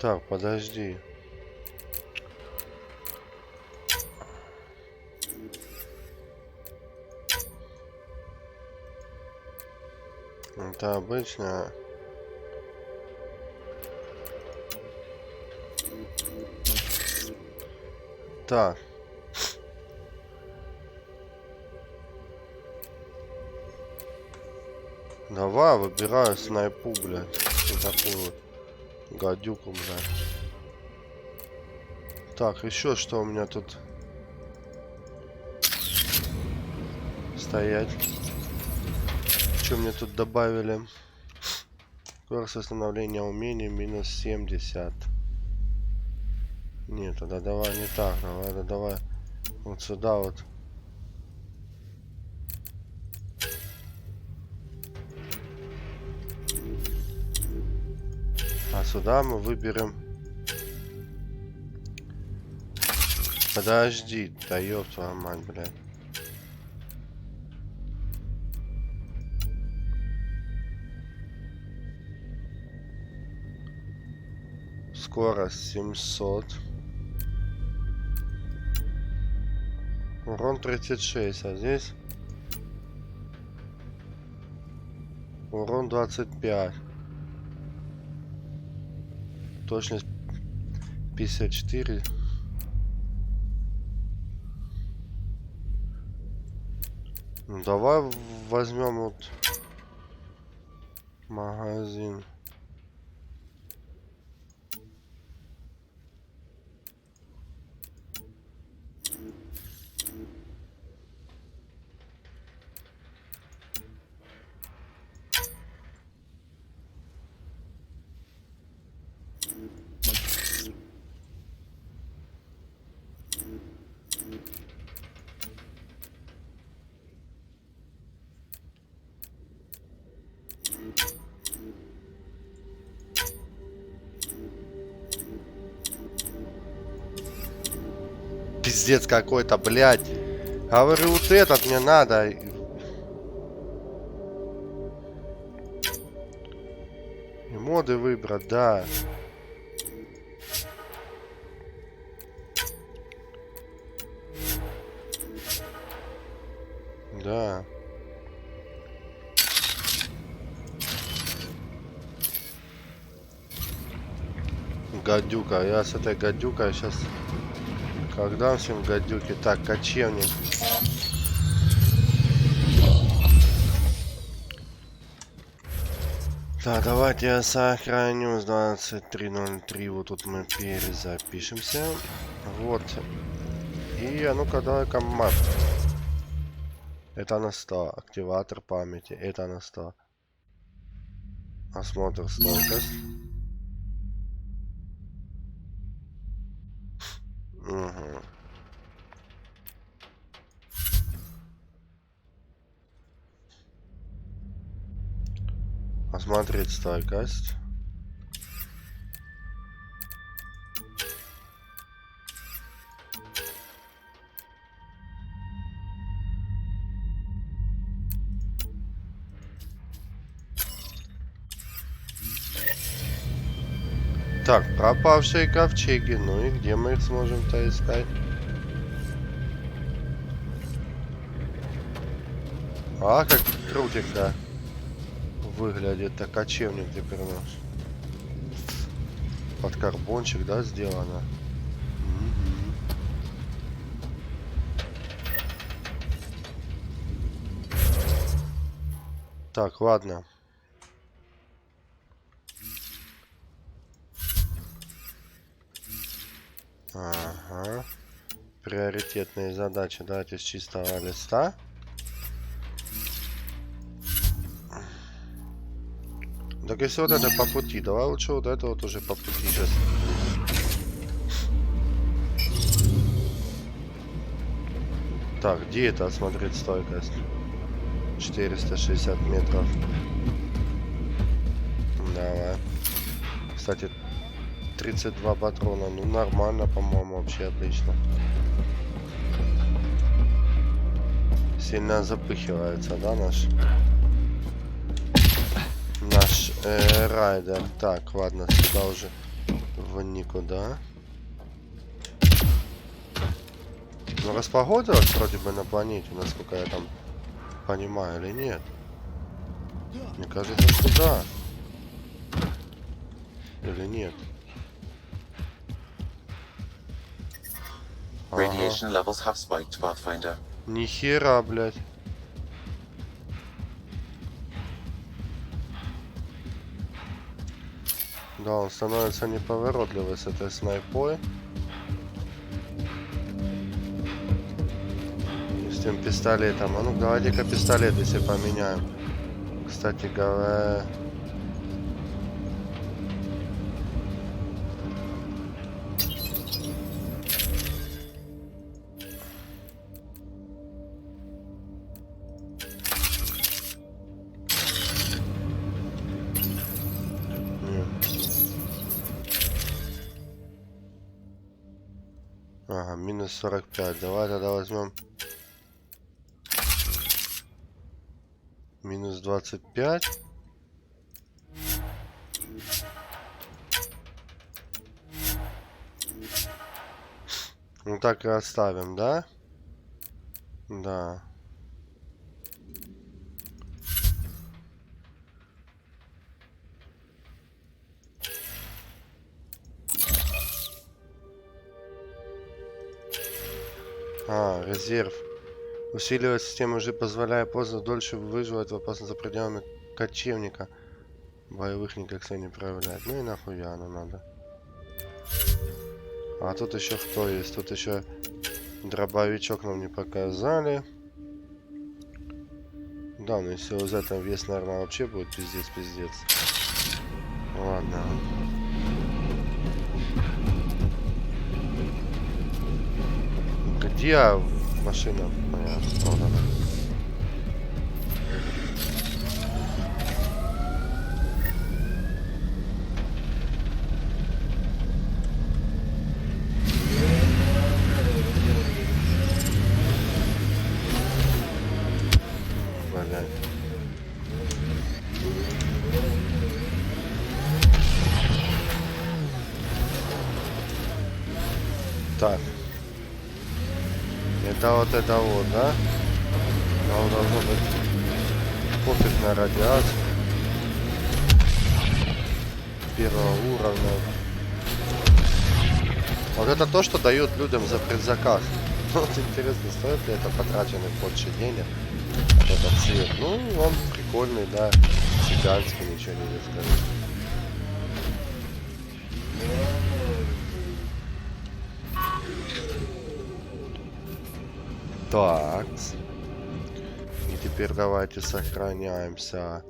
Так, подожди. Это обычно. Так. Давай, выбираю снайпу, блядь. Вот такую вот. Гадюку, блядь. Так, еще что у меня тут? Стоять. Что мне тут добавили? Скорость восстановления умений минус 70. Нет, тогда давай не так. Давай вот сюда вот. А сюда мы выберем. Подожди, да ёб твою мать, блядь. Скорость 700. Урон 36, а здесь урон 25. Точность 54. Ну, давай возьмем вот магазин. Пиздец какой-то, блядь. Говорю, вот этот мне надо. И моды выбрать, да. Да. Гадюка. Я с этой гадюкой сейчас... Когда всем гадюки? Так, кочевник. Так, давайте я сохраню с 23:03. Вот тут мы перезапишемся. Вот. И а ну-ка давай-ка мат. Это на 100. Активатор памяти. Это на 100. Осмотр стойкость. Угу. Осмотреть стойкость. Так, пропавшие ковчеги. Ну и где мы их сможем-то искать? А, как... крутик, да. Выглядит так, кочевник теперь у нас. Под карбончик, да, сделано. Так, ладно. Ага. Приоритетные задачи. Давайте с чистого листа. Так если вот это по пути, давай лучше вот это вот уже по пути сейчас. Так, где это осмотреть стойкость? 460 метров. Давай. Кстати, 32 патрона. Ну, нормально, по-моему, вообще отлично. Сильно запыхивается, да, наш райдер. Так, ладно, сюда уже в никуда. Ну, распогодилось вроде бы на планете, насколько я там понимаю, или нет? Мне кажется, что да. Или нет? Radiation levels have spiked, Pathfinder. Нихера, блядь. Да, он становится неповоротливый с этой снайпой. И с тем пистолетом. А ну давайте-ка пистолет если поменяем. Кстати говоря... Ага, минус 45. Давай тогда возьмем минус 25. Ну так и оставим, да? Да. Резерв. Усиливать систему уже позволяя поздно дольше выживать в опасности за пределами кочевника. Боевых никак не проявляет. Ну и нахуя оно надо. А тут еще кто есть? Тут еще дробовичок нам не показали. Да, ну если вот этом вес, наверное, вообще будет пиздец. Ладно. Где машина? Понятно. Вот она. Блядь. Так. Это вот, да? Нам должно быть пофиг на радиацию. Первого уровня. Вот это то, что дают людям за предзаказ. Вот интересно, стоит ли это потраченных больше денег? Этот цвет. Ну, он прикольный, да. Цыганский, ничего не скажу. Так. И теперь давайте сохраняемся.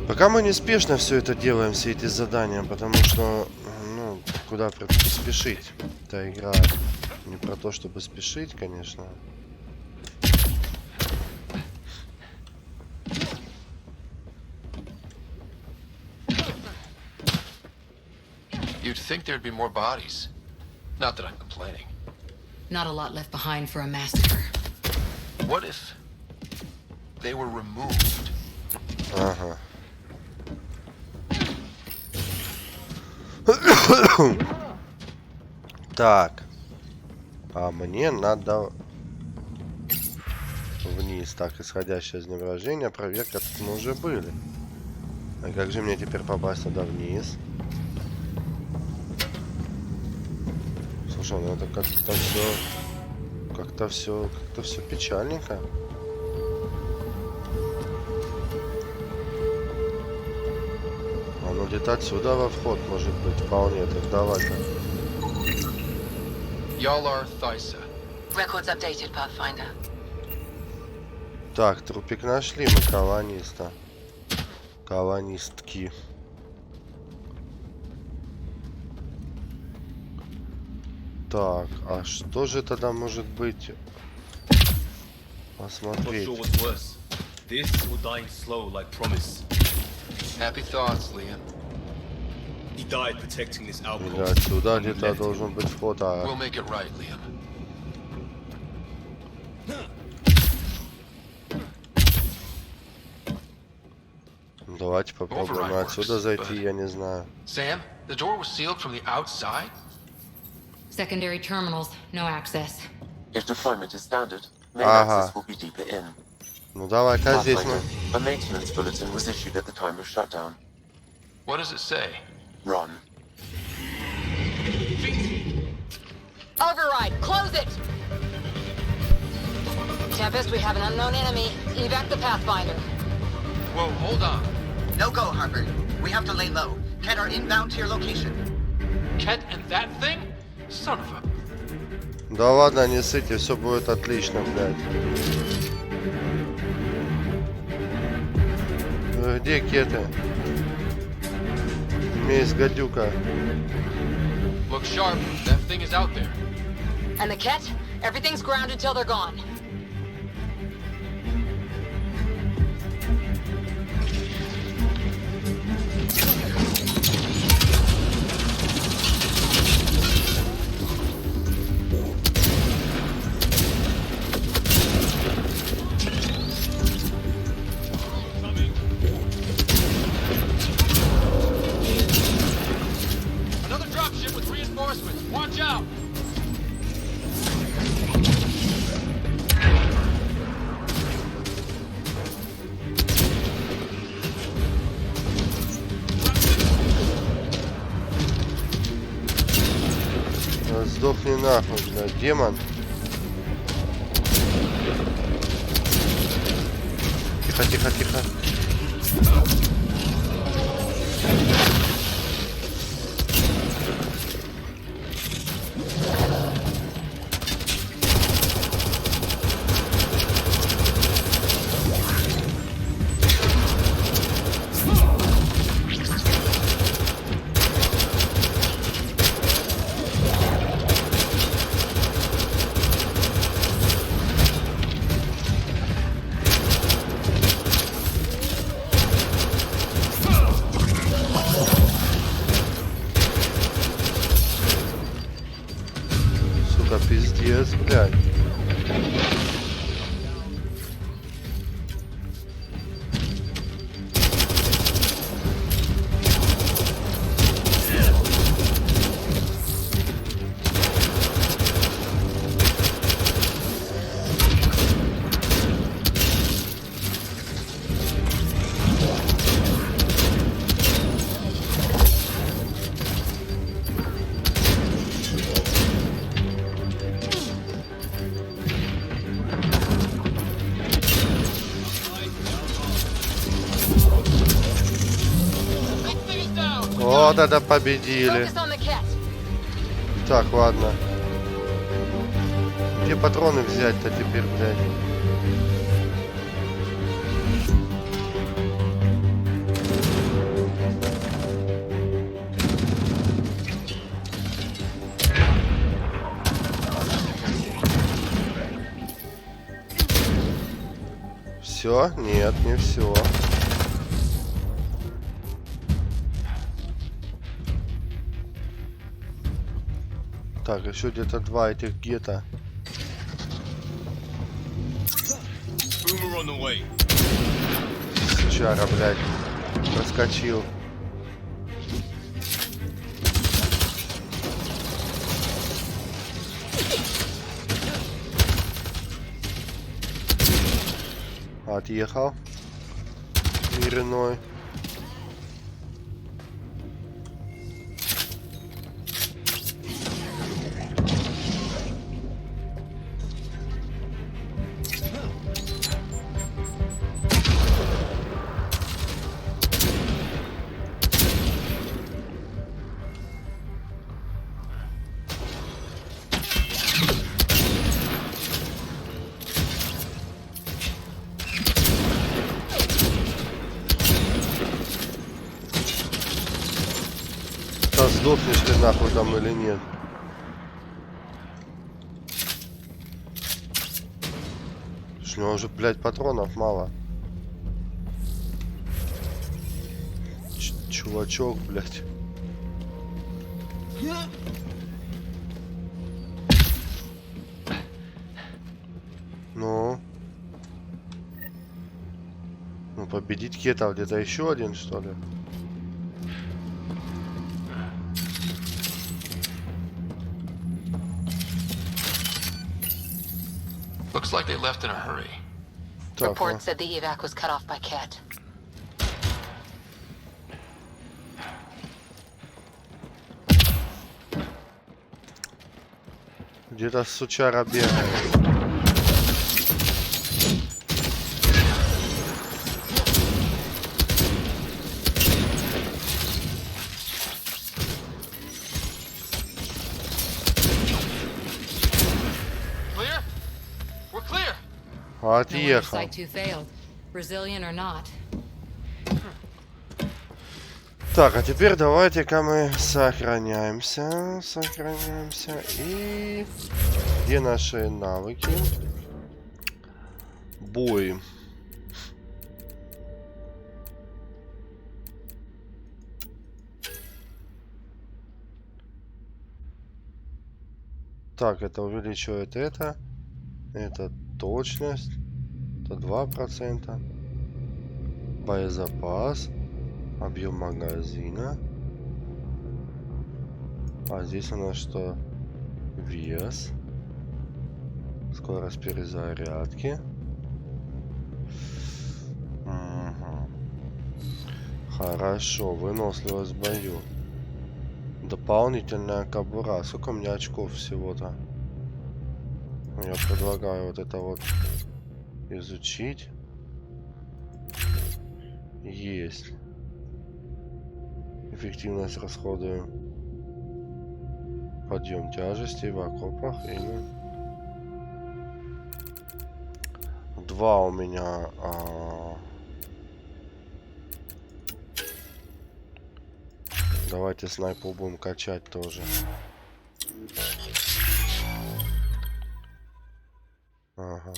Пока мы неспешно все это делаем, все эти задания, потому что, ну, куда спешить? Эта игра не про то, чтобы спешить, конечно. You'd think there'd be more bodies. Not that I'm complaining. Not a lot left behind for a massacre. What if they were removed? Ага. Так. А мне надо вниз. Так, исходящее из неображения. Проверка, тут мы уже были. А как же мне теперь попасть туда вниз? Слушай, ну это как-то все печальненько. А ну где-то отсюда во вход может быть вполне. Так давай-ка. Yalar Thysa. Records updated, Pathfinder. Так, трупик нашли мы колониста. Колонистки. Так, а что же тогда может быть? Посмотреть. Happy thoughts, Liam. Или отсюда где-то должен быть вход, а... We'll make it right, Liam. Давайте попробуем отсюда зайти, я не знаю. Sam, the door was sealed from the outside? Secondary terminals, no access. If deployment is standard, main Ага. access will be deeper in. Ну давай-ка здесь мы... A maintenance bulletin was issued at the time of shutdown. What does it say? Run. Override, close it! Tempest, we have an unknown enemy. Evac the Pathfinder. Whoa, hold on. No go, Harper. We have to lay low. Ken are inbound to your location. Ket and that thing? Son of a... Да ладно, не ссыте, все будет отлично, блядь. Где кеты? Месть, гадюка. Look sharp. That thing is out there. And the Ket? Everything's grounded till they're gone. Another dropship with reinforcements. Watch out! Сдохни нахуй, блядь, демон. Тихо, тихо, тихо. Сука, пиздец, блядь. Вот это победили. Focus on the Ket. Так, ладно. Где патроны взять-то теперь, блядь? Все? Нет, не все. Так, еще где-то два этих гетто. Чара, блядь. Проскочил. Отъехал. Мир иной. Сдохнешь ты нахуй там или нет? У него уже, блядь, патронов мало. Чувачок, блядь. Ну, победить Кета, где-то еще один, что ли? Looks like they left in a hurry. Report said the evac was cut off by Cat. Где-то сучара бегает. Отъехал. Так, а теперь давайте-ка мы сохраняемся. И где наши навыки? Бой. Так, это увеличивает это. Это точность. Это 2%. Боезапас. Объем магазина. А здесь у нас что? Вес. Скорость перезарядки. Угу. Хорошо. Выносливость в бою. Дополнительная кобура. Сколько у меня очков всего-то? Я предлагаю вот это вот изучить. Есть. Эффективность расходуем. Подъем тяжести в окопах или 2 у меня. Давайте снайпу будем качать тоже. Ага.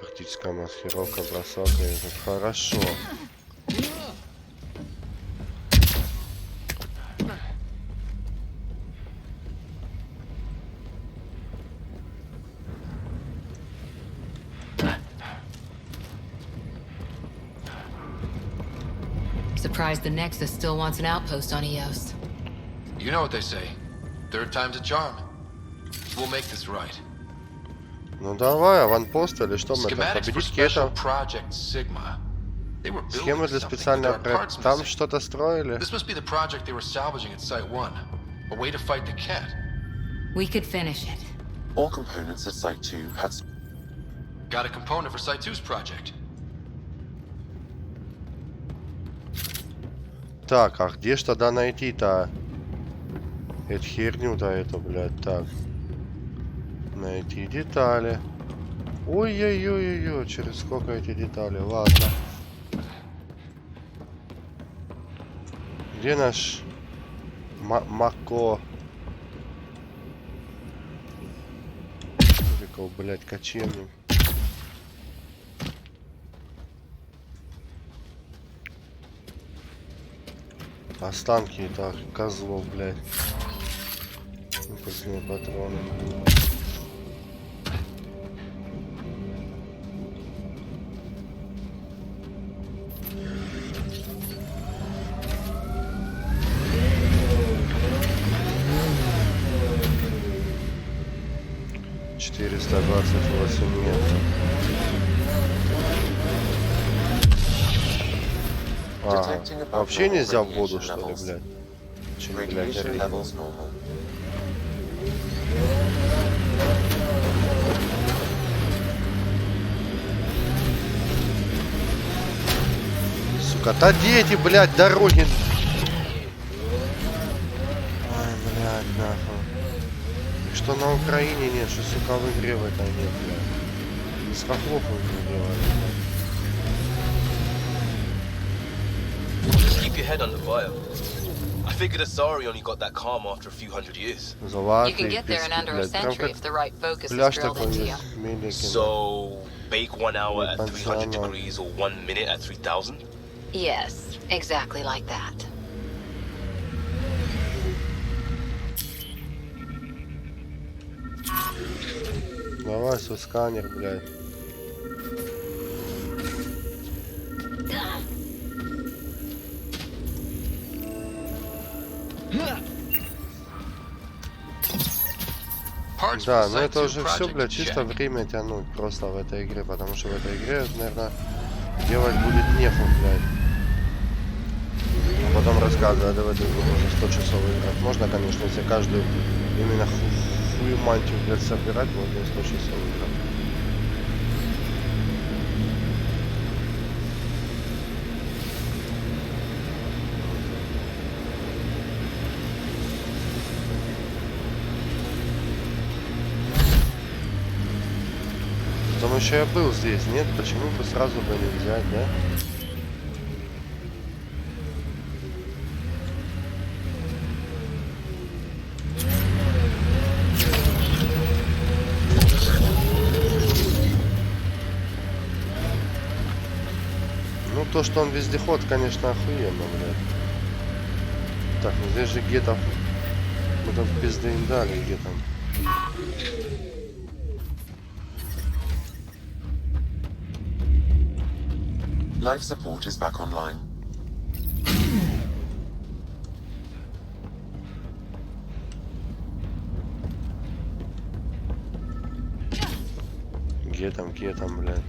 Тактическая маскировка, бросок, хорошо. Surprised the Nexus still wants an outpost on Eos. You know what they say. Third time's a charm. We'll make this right. Ну давай, аванпост или что мы там? Победить Кета. Схемы для специального проекта. Там что-то строили. We could finish it. All components at Site 2 had... Got a component for Site 2's project. Так, а где ж тогда найти-то? Эту херню-то эту, блядь, так. Найти детали. Ой-ой-ой-ой, через сколько эти детали? Ладно. Где наш Мако? Какого, блядь, кочевник? Останки, так, козлов, блядь. Выпускные патроны. 428 метров. Вообще нельзя в воду, что ли, блядь? Че, блядь, сука, да дети, блядь, дороги. Ай, блядь, нахуй. Что на Украине нет, что, сука, в игре в этой нет, блядь. С хохлов не делали, Just keep your head under fire. I figured Asari only got that calm after a few hundred years. You can get there in under a century if the right focus is drilled into you. So, bake 1 hour at 300 degrees or 1 minute at 3000? Yes, exactly like that. Давай свой сканер, блядь. Да, но это уже все, блядь, чисто время тянуть просто в этой игре, потому что в этой игре, наверное, делать будет нехуй, блядь. А потом рассказывать, да, в эту игру можно 100 часов играть. Можно, конечно, если каждую именно хую мантию, блядь, собирать, можно 100 часов играть. Потому что я был здесь, нет? Почему бы сразу бы не взять, да? Ну, то, что он вездеход, конечно, охуенно, блядь. Так, ну здесь же где-то... Мы там пизды им дали, где там... Life support is back online. Где там, блядь?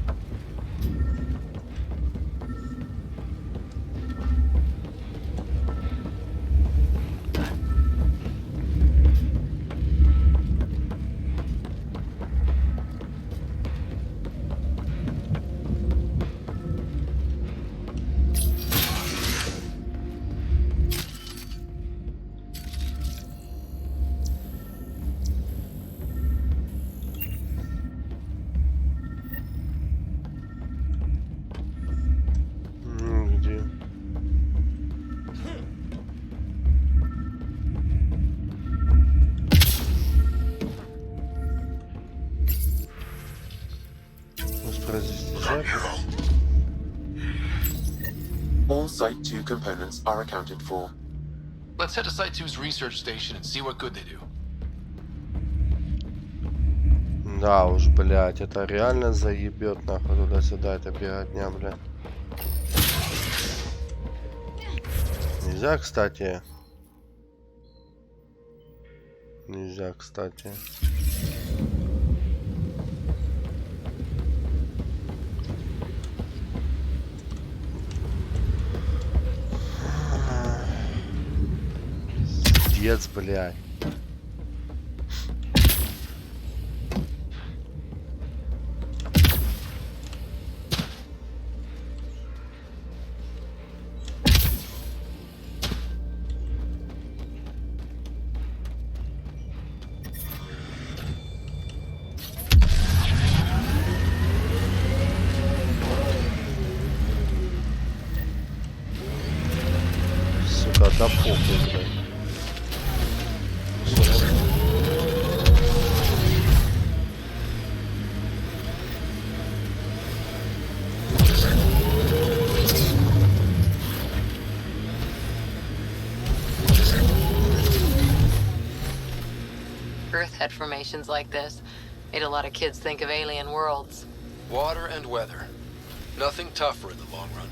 All Site 2 components are accounted for. Let's head to Site 2's research station and see what good they do. Да уж, блядь, это реально заебет нахуй туда-сюда, это беготня, блядь. Нельзя, кстати. Нельзя, кстати. Пиздец, блядь. Сука, да похуй, блядь. Earth had formations like this. Made a lot of kids think of alien worlds. Water and weather. Nothing tougher in the long run.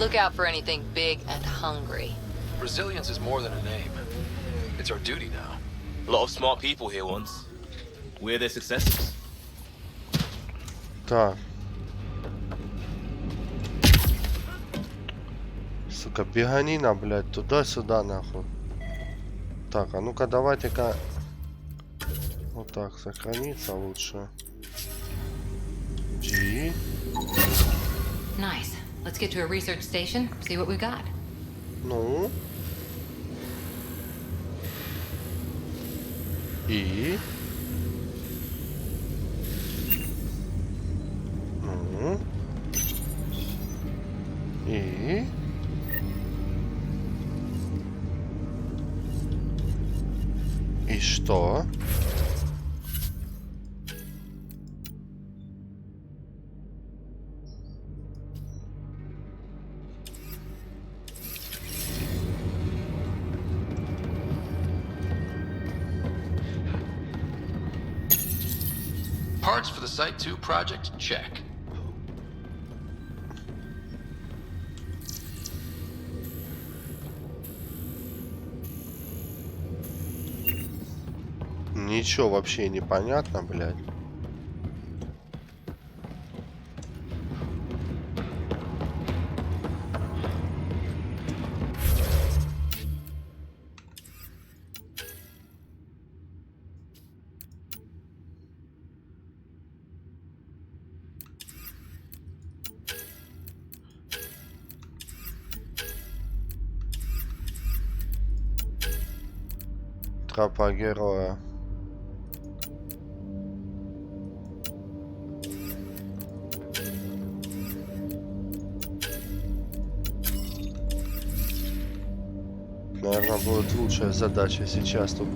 Look out for anything big and hungry. Resilience is more than a name. It's our duty now. A lot of smart people here once. We're their successors. Так. Сука, беганина, блядь, туда-сюда, нахуй. Так, а ну-ка давайте-ка... Вот так, сохраниться лучше. G. Nice. Let's get to a research station, see what we got. Ну. И. Ну. И. И что? Parts for the Site 2 project, check. Ничего вообще не понятно, блядь. Тропа героя. Наверное, будет лучшая задача сейчас тут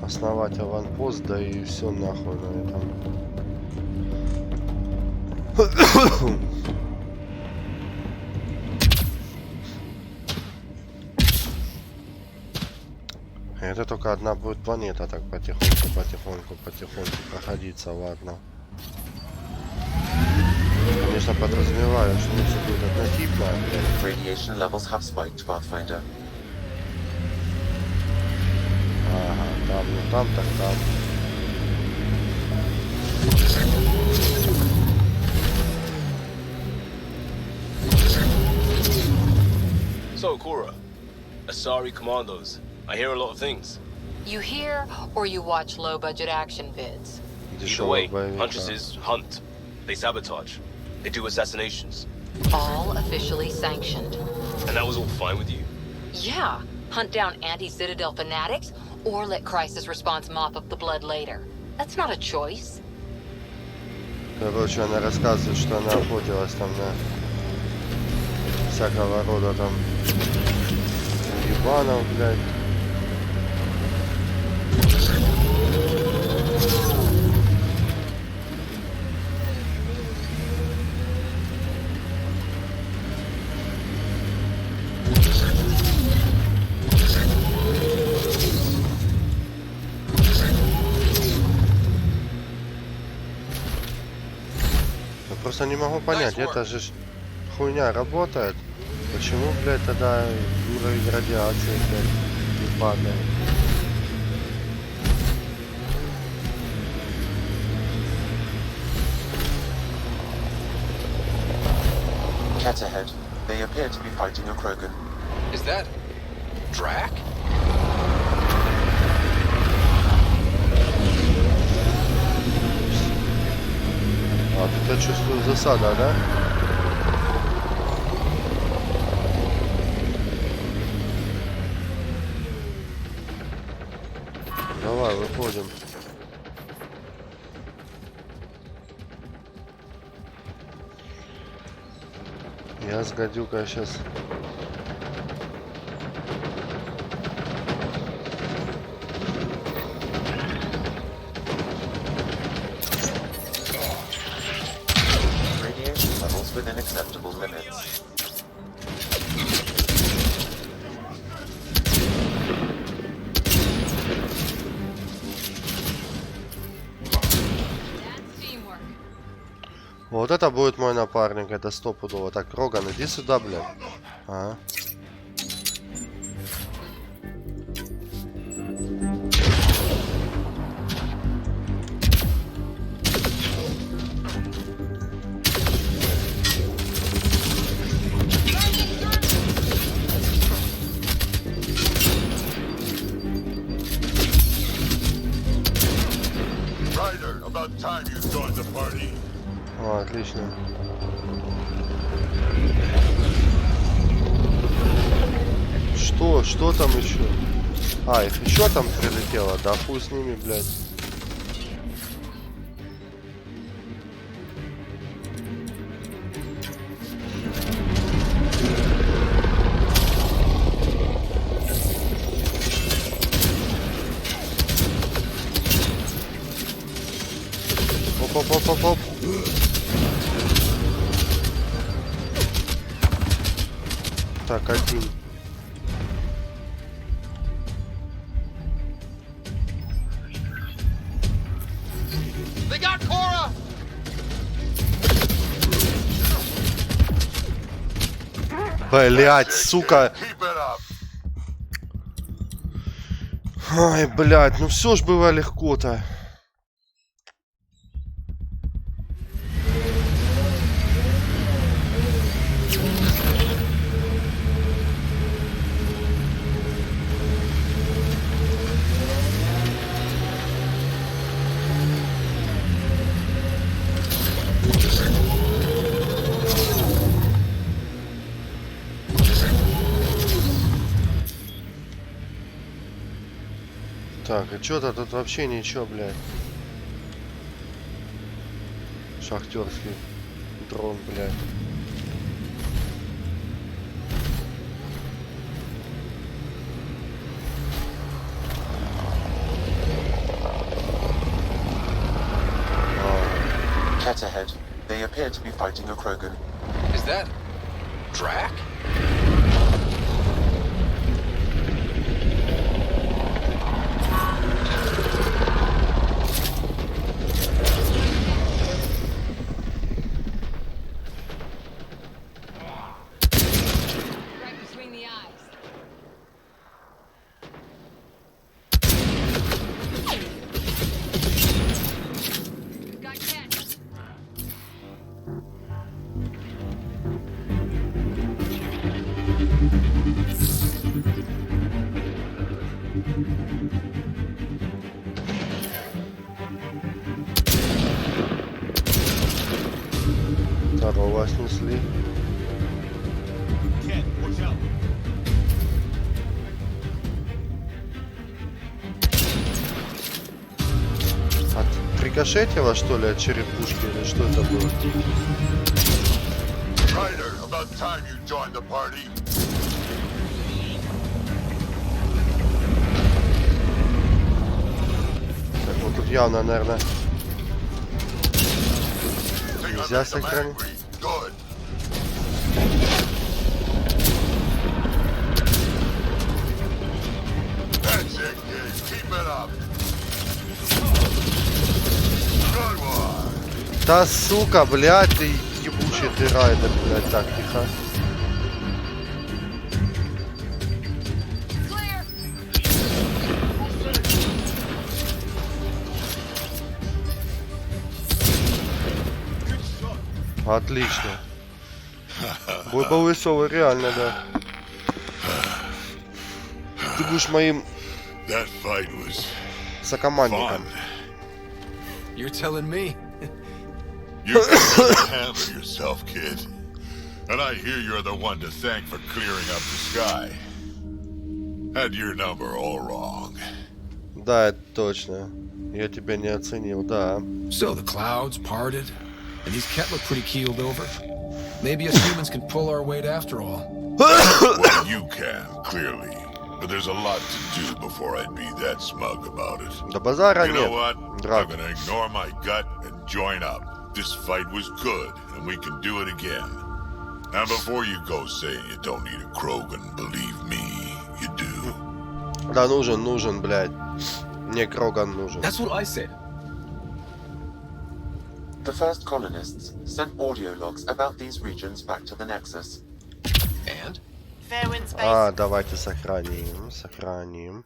основать аванпост, да и все нахуй на этом. Это только одна будет планета так потихоньку проходиться, ладно. Конечно, подразумеваю, что не все будет однотипно. Radiation levels have spiked, Pathfinder. Ага, там, ну там, так там. So, Cora, Asari Commandos. I hear a lot of things. You hear or you watch low-budget action vids? Either way, Huntresses hunt. They sabotage. They do assassinations. All officially sanctioned. And that was all fine with you? Yeah. Hunt down anti-Citadel fanatics, or let Crisis Response mop up the blood later. That's not a choice. Короче, она рассказывает, что она охотилась там на всякого рода там ебанов, блядь. Просто не могу понять, это же хуйня работает. Почему, блядь, тогда уровень радиации, блядь, не падает? Cat ahead. They appear to be fighting a Krogan. Is that Drac? А, тут я чувствую засада, да? Давай, выходим. Я с гадюкой сейчас. Radiation levels within acceptable limits. Вот это будет мой напарник, это стопудово. Так, Роган, иди сюда, блядь. Ага. О, отлично. Что там еще? А, их еще там прилетело? Да хуй с ними, блядь. Оп-оп-оп-оп-оп. Так, один. Блять, сука. Ай, блять, ну все ж было легко-то. Так, и что-то тут вообще ничего, блядь. Шахтерский дрон, блядь. Cat ahead. They appear to be fighting a Krogan. Is that Drac? Второго снесли. Отрикошетило, что ли, от черепушки, или что это было? Так, вот тут явно, наверное, нельзя сохранить. Да сука, блядь, ты ебучий ты райдер, блядь, так, тихо. Отлично. Бой был веселый, реально, да. Ты будешь моим сокомандником. You're telling me? You can handle yourself, kid. And I hear you're the one to thank for clearing up the sky. Had your number all wrong. Да, это точно. Я тебя не оценил, да. So the clouds parted, and these Ket look pretty keeled over. Maybe us humans can pull our weight after all. Well, you can, clearly. But there's a lot to do before I'd be that smug about it. Да базара You нет. know what? Драк. I'm gonna ignore my gut and join up. This fight was good, and we can do it again. And before you go saying you don't need a Krogan, believe me, you do. Да нужен, блядь. Мне Кроган нужен. That's what I said. The first colonists sent audio logs about these regions back to the Nexus. And? Давайте сохраним, сохраним.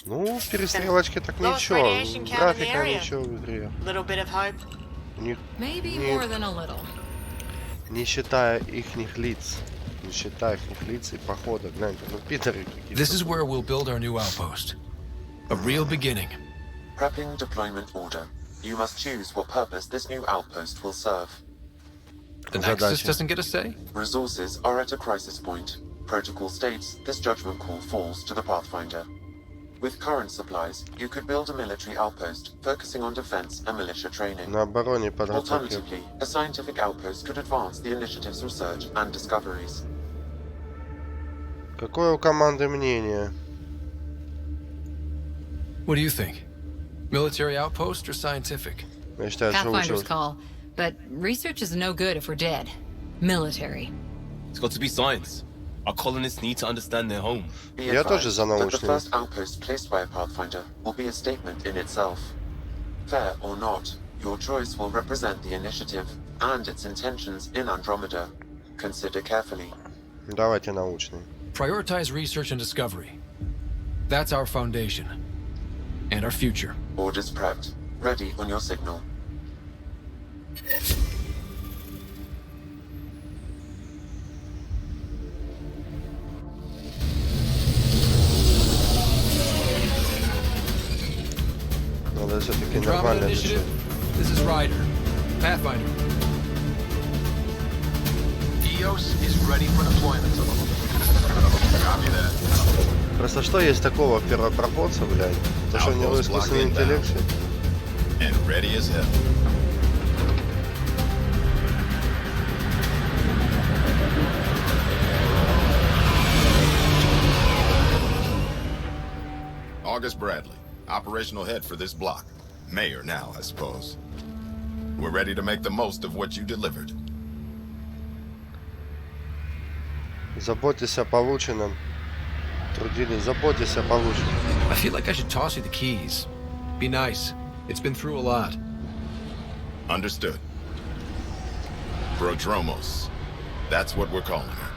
Ну, перестрелочки так ничего. Графика ничего в игре. Не считая ихних лиц. Не считая ихних лиц и похода. Гляньте, ну пидоры какие-то. This is where we'll build our new outpost. A real beginning. Prepping deployment order. You must choose what purpose this new outpost will serve. The Nexus doesn't get a say? Resources are at a crisis point. Protocol states this judgment call falls to the Pathfinder. With current supplies, you could build a military outpost, focusing on defense and militia training. На обороне подготовки. Alternatively, a scientific outpost could advance the initiative's research and discoveries. Какое у команды мнение? What do you think? Military outpost or scientific? Я считаю, что Pathfinder's call, but research is no good if we're dead. Military. It's got to be science. Our colonists need to understand their home. Я тоже за But the научные. first outpost placed by a Pathfinder will be a statement in itself. Fair or not, your choice will represent the initiative and its intentions in Andromeda. Consider carefully. Давайте научные. Prioritize research and discovery. That's our foundation. And our future. Orders prepped. Ready on your signal. Надо все-таки Andromeda нормально Initiative. решить. This is Ryder. Pathfinder. EOS is ready for deployment. Copy that. Просто что есть такого в первопроходце, блядь? То, что у него искусственный интеллект. And ready as hell. August Bradley, operational head for this block. Mayor now, I suppose. We're ready to make the most of what you delivered. Заботьтесь о полученном. Трудились, заботьтесь о полученном. I feel like I should toss you the keys. Be nice. It's been through a lot. Understood. Prodromos. That's what we're calling her.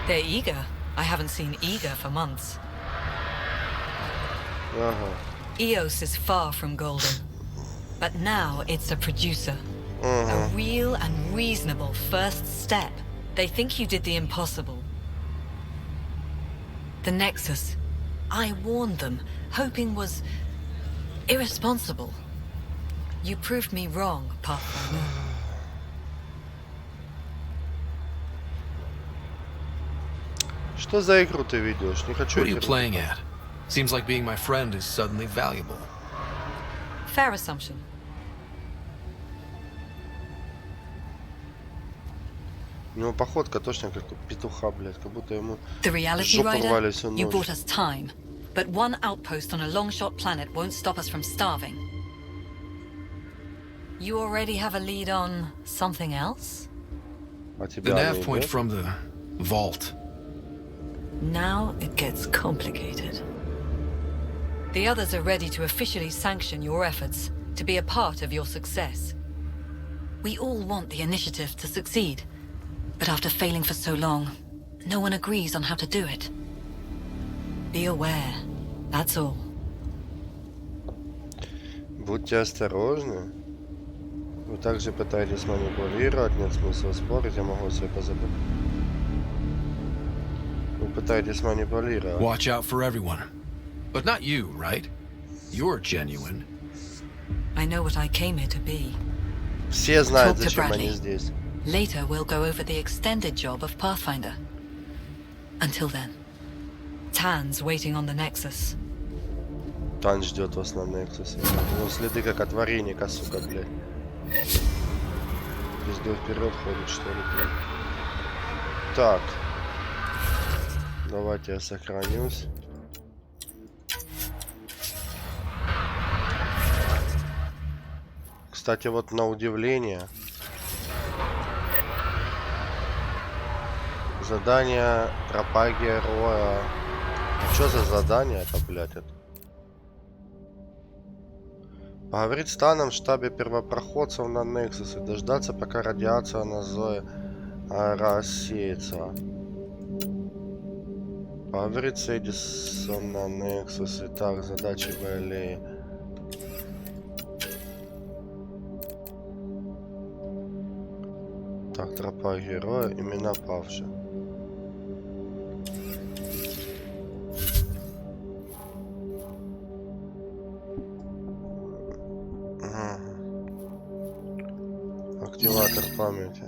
They're eager. I haven't seen eager for months. EOS is far from golden. But now it's a producer. A real and reasonable first step. They think you did the impossible. The Nexus. I warned them, hoping was irresponsible. You proved me wrong, Pathfinder. Что за игру ты ведешь? Не хочу. What are you playing at? Seems like being my friend is suddenly valuable. Fair assumption. У него походка точно как у петуха, блядь, как будто ему The reality, жопу Ryder, рвали всю you ночь. bought us time, but one outpost on a long-shot planet won't stop us from starving. You already have a lead on something else? А The тебя nav не point идет? from the vault. Now it gets complicated. The others are ready to officially sanction your efforts, to be a part of your success. We all want the initiative to succeed, but after failing for so long, no one agrees on how to do it. Be aware, that's all. Будьте осторожны. Вы также пытаетесь манипулировать, нет смысла спорить, я могу себе позабыть. Вы пытаетесь манипулировать. Watch out for everyone. But not you, right? You're genuine. I know what I came here to be. Все знают, Talk to зачем они Bradley. здесь. Later, we'll go over the extended job of Pathfinder. Until then, Tan's waiting on the Nexus. Тан ждет вас на Нексусе. Ну, следы как от вареника, сука, блядь. Везде вперед ходит, что ли, блядь. Так. Давайте я сохранюсь. Кстати, вот на удивление. Задание тропа героя. Что за задание это, блядь, это? Поговорить с Таном в штабе первопроходцев на Нексус и дождаться, пока радиация на Зое рассеется. Поговорить с Эдисон на Нексус. Итак, задачи были. Так, тропа героя, имена павших. Активатор памяти.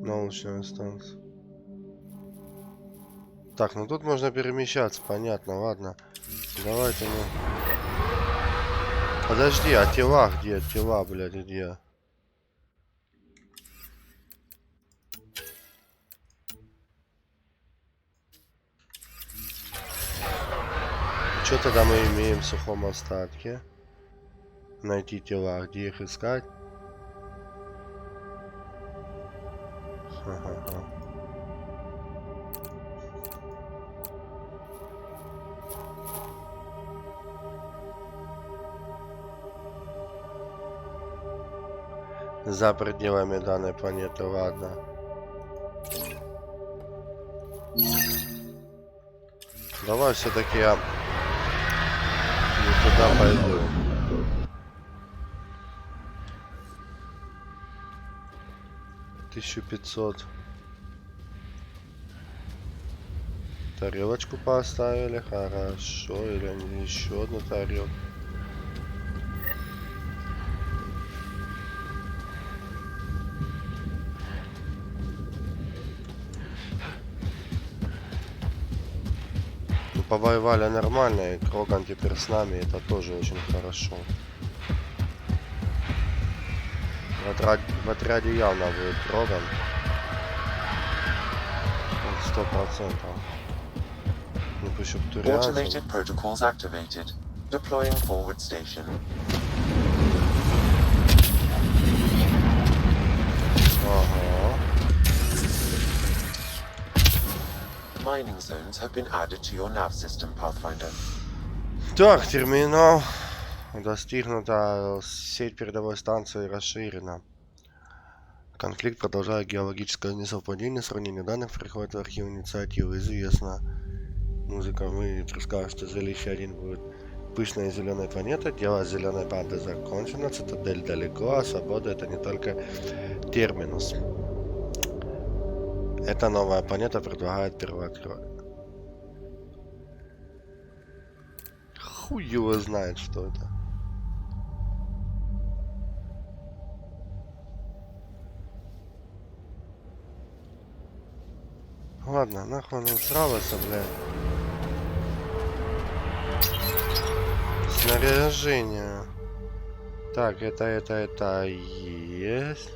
Научная станция. Так, ну тут можно перемещаться, понятно, ладно. Давайте мы... Подожди, а тела где? Тела, блядь, где? Что тогда мы имеем в сухом остатке? Найти тела, где их искать? Ха-ха-ха. За пределами данной планеты, ладно. Давай все-таки я не туда пойду. $1500. Тарелочку поставили, хорошо. Или еще одну тарелку. Ну, повоевали нормально, и Кроган теперь с нами, это тоже очень хорошо. В отряде явно будет Кроган. 100%. Не пущу турианцев. Automated protocols activated. Deploying forward station. Ага. Mining zones have been added to your nav system, Pathfinder. Так, терминал. Достигнута. Сеть передовой станции расширена. Конфликт продолжает геологическое несовпадение. Сравнение данных приходит в архив инициативы. Известно. Музыка выйдет, расскажет, что жилище 1 будет пышная зеленая планета. Дело зеленой банды закончено. Цитадель далеко, а свобода это не только терминус. Эта новая планета предлагает первооткрой. Хуй его знает, что это. Ладно, нахуй он срался, блядь. Снаряжение. Так, это есть.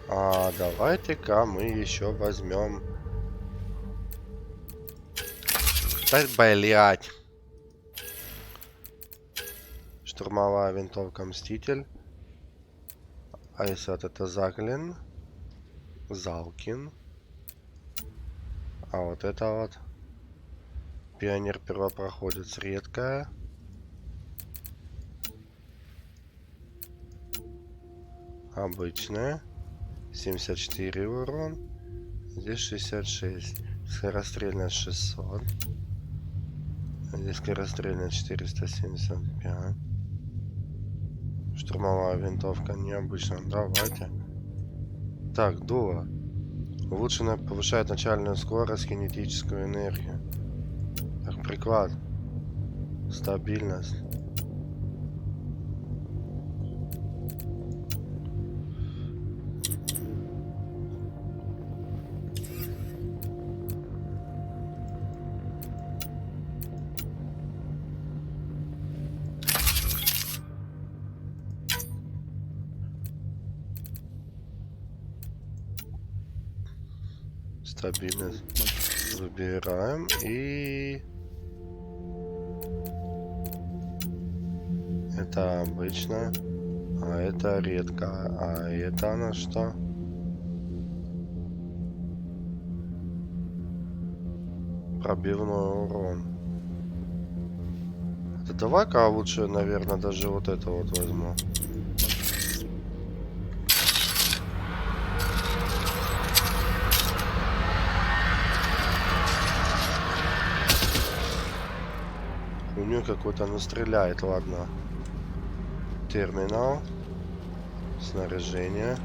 А давайте-ка мы еще возьмем. Так, блядь. Штурмовая винтовка Мститель. А если вот это Заглин. Залкин. А вот это вот. Пионер первопроходец редкая. Обычная. 74 урон. Здесь 66. Скорострельная 600. Здесь скорострельная 475. Штурмовая винтовка необычная. Давайте. Так, дуло. Улучшенно повышает начальную скорость, кинетическую энергию. Так, приклад. Стабильность. Стабильность выбираем и это обычно, а это редко, а это на что? Пробивной урон. Да давай-ка лучше, наверное, даже вот это вот возьму. У нее какой-то настреляет, ладно. Терминал. Снаряжение.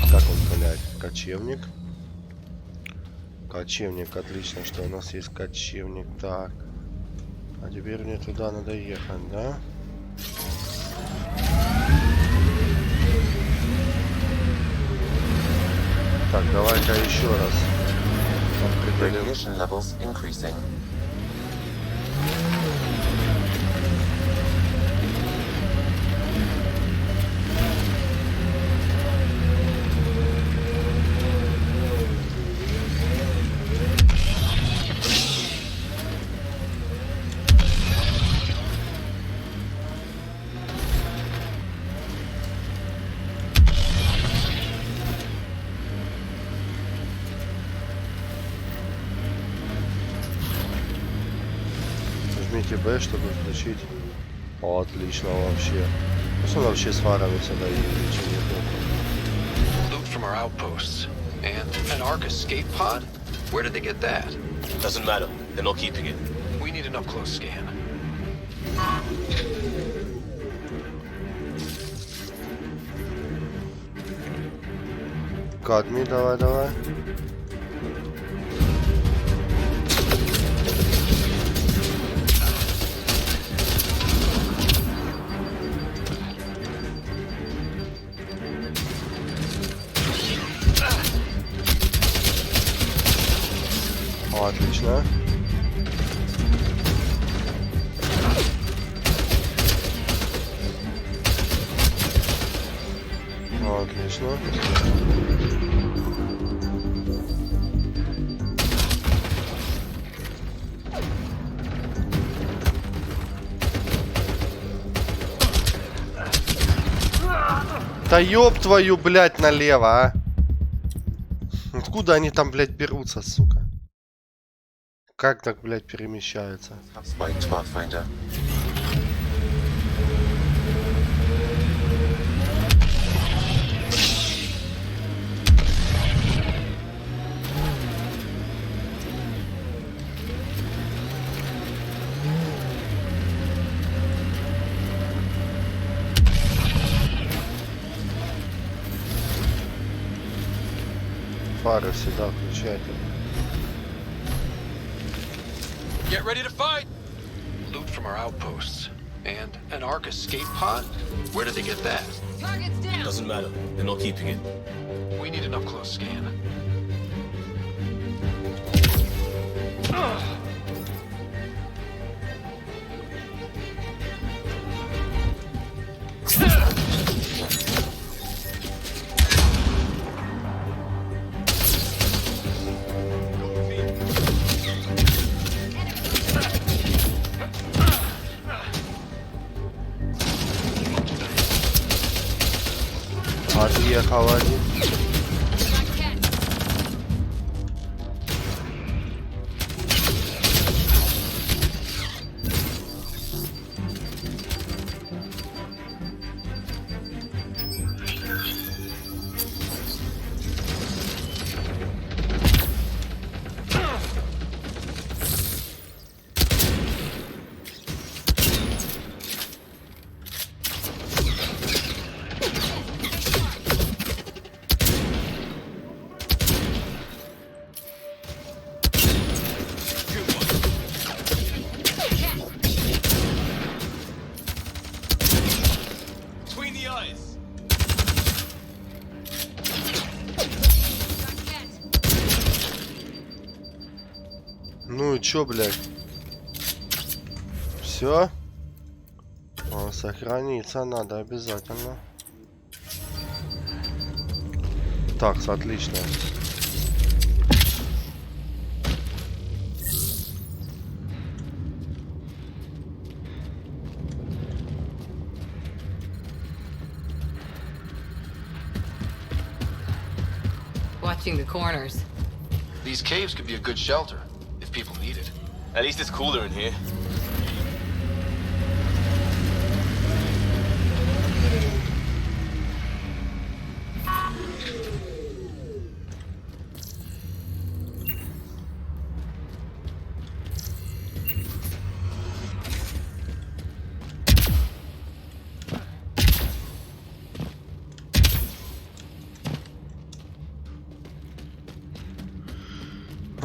Как он, блядь? Кочевник. Кочевник, отлично, что у нас есть кочевник. Так. А теперь мне туда надо ехать, да? Так, давай-ка еще раз. Radiation levels increasing. Нажмите B, чтобы включить. О, отлично вообще. Пусть он вообще с фарами сюда едет, чем не плохо. Loot from our outposts. And an Ark escape pod? Where did they get that? Doesn't matter. They're not keeping it. We need an up-close scan. Кадми, давай. О, отлично. О, отлично. Да ёб твою, блядь, налево, а! Откуда они там, блядь, берутся, сука? Как так, блядь, перемещаются? Spiked Pathfinder. Фары всегда включайте. Get ready to fight! Loot from our outposts. And an Ark escape pod? Where did they get that? Target's down. Doesn't matter. They're not keeping it. We need an up-close scan. Отъехал один. Ну и чё, блядь? Все? Сохраниться надо обязательно. Так, отлично. Watching the corners. These caves could be a good shelter if people need it. At least it's cooler in here.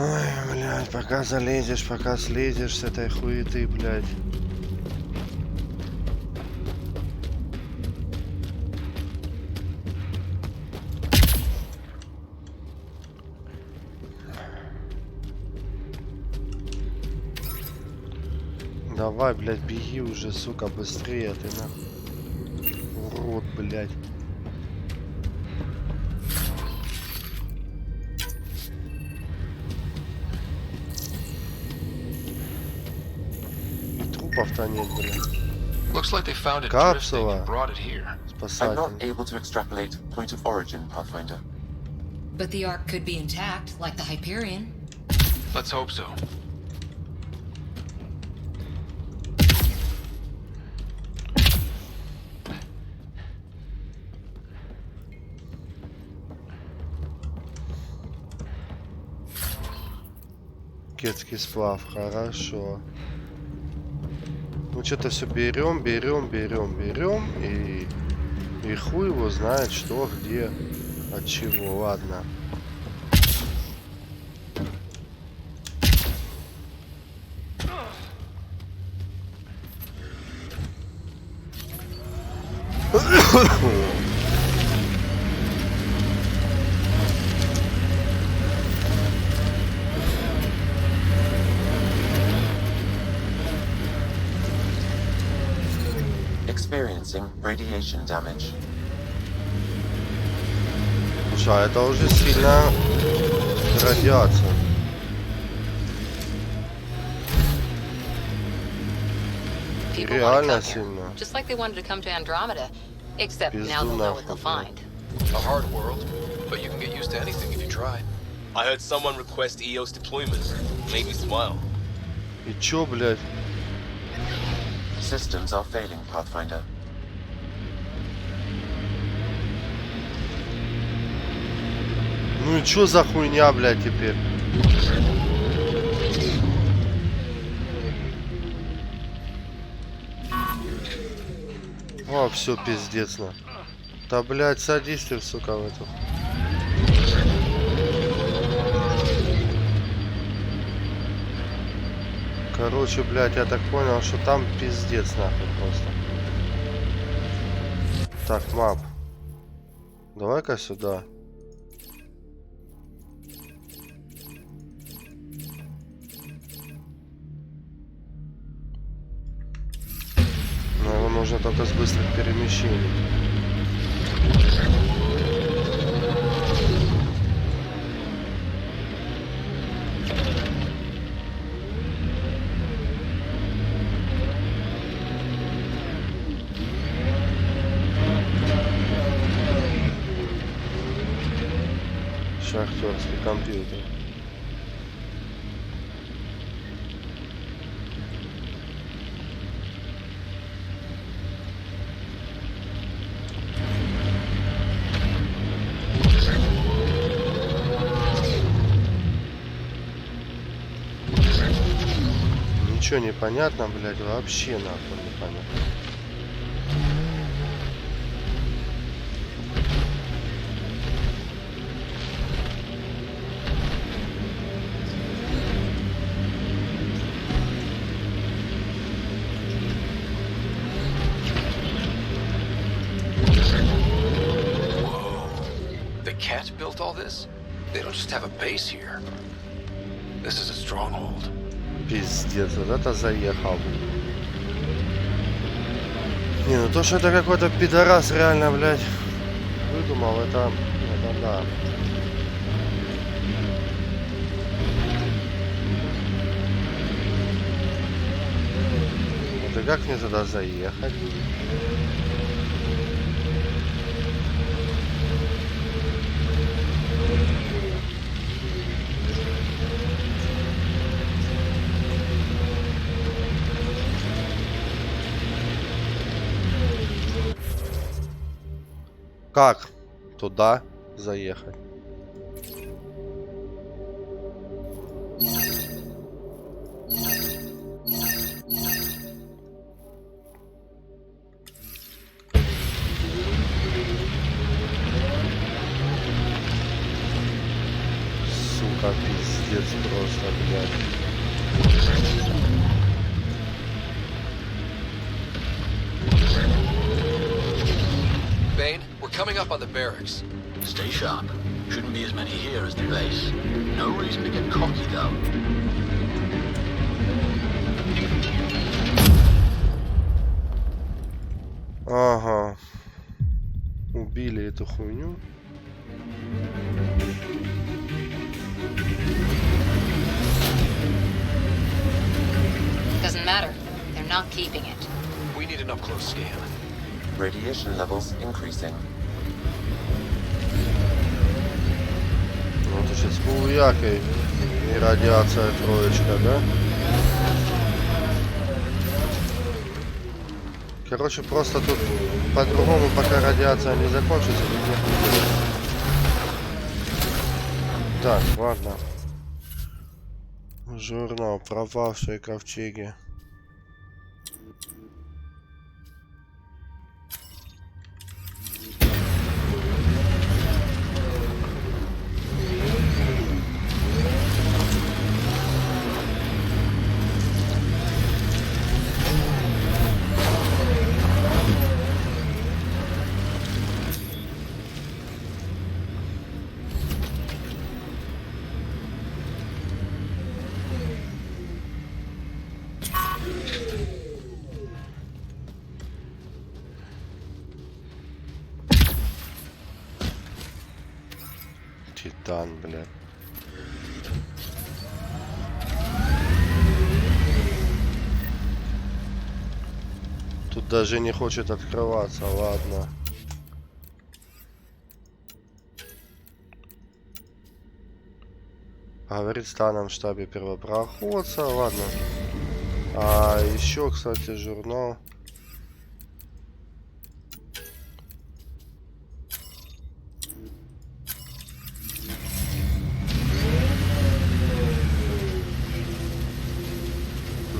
Ой, блядь, пока залезешь, пока слезешь с этой хуеты, блядь. Давай, блядь, беги уже, сука, быстрее, ты нахуй. Урод, блядь. Трупов-то нет, блядь. Looks like they found it drifting Капсула. and brought it here. I'm Спасатель. not able to extrapolate point of origin, Pathfinder. But the Ark could be intact, like the Hyperion. Let's hope so. Кетский сплав, хорошо. Ну что-то все берем и хуй его знает, что, где, от чего. Ладно. Experiencing radiation damage. Слушай, а это уже сильно радиация. People want to come here, just like they wanted to come to Andromeda, except now they'll know what they'll find. A hard world, but you can get used to anything if you try. I heard someone request EOS deployment. Made me smile. И чё, блядь? Systems are failing, Pathfinder. Ну и чё за хуйня, блядь, теперь? О, все, пиздец, на. Да, блядь, садись ты, сука, в эту. Короче, блядь, я так понял, что там пиздец, нахуй, просто. Так, мап. Давай-ка сюда. Но его нужно только с быстрых перемещений. Шахтерский компьютер. Ничего не понятно, блядь, вообще нахуй не понятно. Cat built all this? They don't just have a base here. This is a stronghold. Пиздец, вот это заехал. Не, ну то, что это какой-то пидорас реально, блядь, выдумал, это да. Вот и как мне туда заехать? как туда заехать? Сука, пиздец просто, блядь. Bane, we're coming up on the barracks. Stay sharp. Shouldn't be as many here as the base. No reason to get cocky, though. Ага. Убили эту хуйню. Doesn't matter. They're not keeping it. We need an up-close scan. Radiation levels increasing. Вот сейчас с полуякой и радиация троечка, да? Короче, просто тут по-другому, пока радиация не закончится, тут не будет. Так, ладно. Журнал «Пропавшие ковчеги». Титан, блядь. Тут даже не хочет открываться, ладно. Говорит в станом штабе первопроходца, ладно. А еще, кстати, журнал.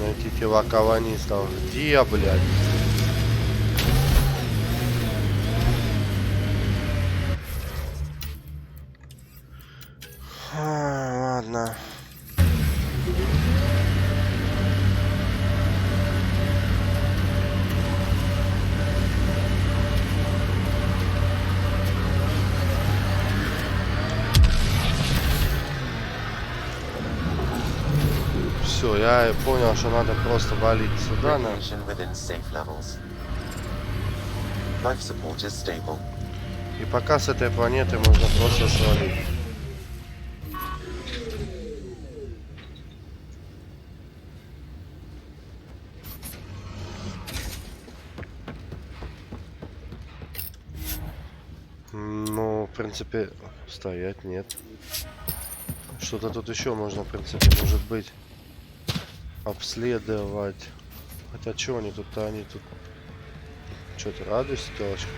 Найти тела колонистов. Где, блядь? Ладно. Все, я понял, что надо просто валить сюда. И пока с этой планеты можно просто свалить. Ну, в принципе, стоять нет. Что-то тут еще можно, в принципе, может быть, обследовать. Хотя что они тут-то, они тут... Что-то радуешься, телочка?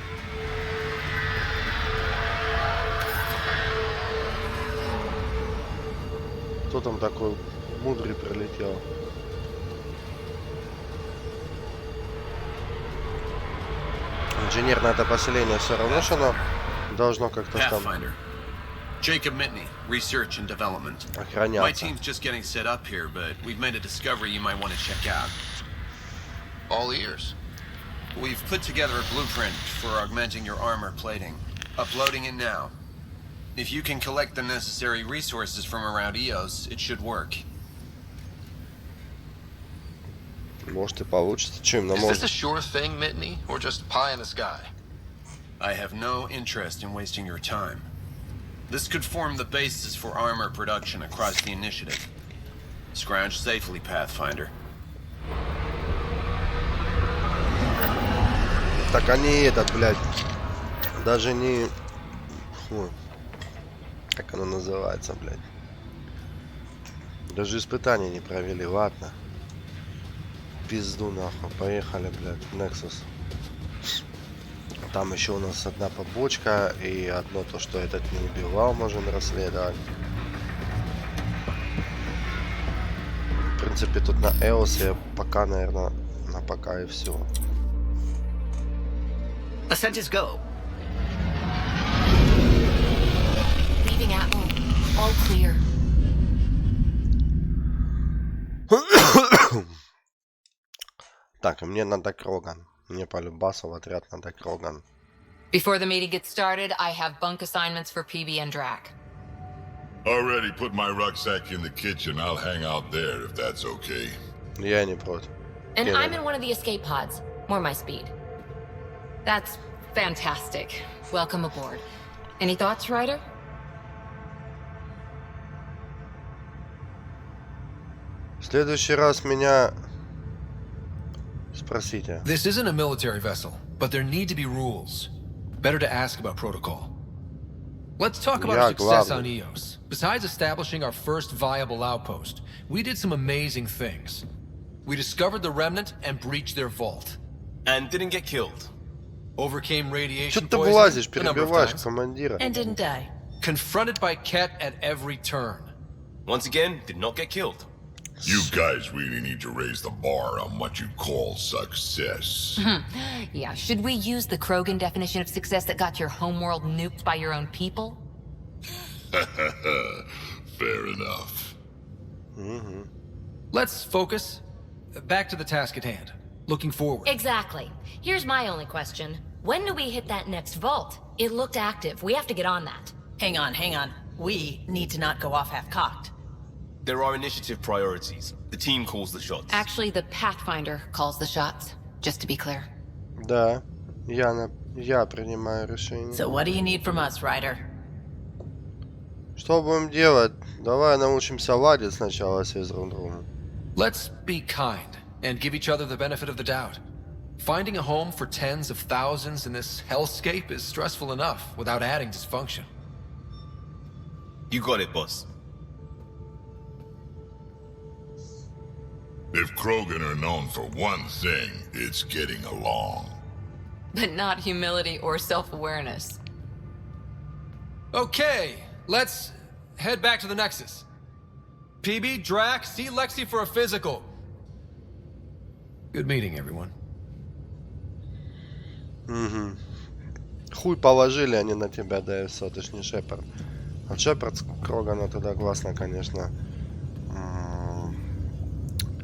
Кто там такой мудрый прилетел? Инженерное это поселение все равно, что оно должно как-то там... Jacob Mitney, Research and Development. My team's just getting set up here, but we've made a discovery you might want to check out. All ears. We've put together a blueprint for augmenting your armor plating. Uploading it now. If you can collect the necessary resources from around EOS, it should work. Может и получится. Чем нам Is может? this a sure thing, Mitney, or just pie in the sky? I have no interest in wasting your time. This could form the basis for armor production across the initiative. Scrounge safely, Pathfinder. Так они этот, блядь, даже не... Фу. Как оно называется, блядь? Даже испытания не провели, ладно. Пизду нахуй, поехали, блядь, Nexus. Там еще у нас одна побочка и одно то, что этот не убивал, можем расследовать. В принципе, тут на Эосе пока, наверное, на пока и все. Ascent is go. Leaving Atmo. All clear. Так, и мне надо Кроган. Мне по любасу в отряд надо Кроган. Before the meeting gets started, I have bunk assignments for PB and Drac. Already put my rucksack in the kitchen. I'll hang out there if that's okay. Я не против. And I'm in one of the escape pods. More my speed. That's fantastic. Welcome aboard. Any thoughts, Ryder? В следующий раз меня спросите. This isn't a military vessel, but there need to be rules. Better to ask about protocol. Let's talk about our success on Eos. Besides establishing our first viable outpost, we did some amazing things. We discovered the Remnant and breached their vault. And didn't get killed. Overcame radiation Что ты poisoning влазишь, a number of перебиваешь times. командира? And didn't die. Confronted by Ket at every turn. Once again, did not get killed. You guys really need to raise the bar on what you call success. Yeah, should we use the Krogan definition of success that got your homeworld nuked by your own people? Fair enough. Let's focus. Back to the task at hand. Looking forward. Exactly. Here's my only question. When do we hit that next vault? It looked active. We have to get on that. Hang on, hang on. We need to not go off half-cocked. There are initiative priorities. The team calls the shots. Actually, the Pathfinder calls the shots, just to be clear. Да, я принимаю решение. So what do you need from us, Ryder? Что будем делать? Давай научимся ладить сначала все друг другу. Let's be kind and give each other the benefit of the doubt. Finding a home for tens of thousands in this hellscape is stressful enough without adding dysfunction. You got it, boss. If Krogan are known for one thing, it's getting along. But not humility or self-awareness. Okay, let's head back to the Nexus. PB, Drac, see Lexi for a physical. Good meeting, everyone. Хуй положили они на тебя, да и все, ты ж не Шепард. А Шепард с Крогана тогда классно, конечно.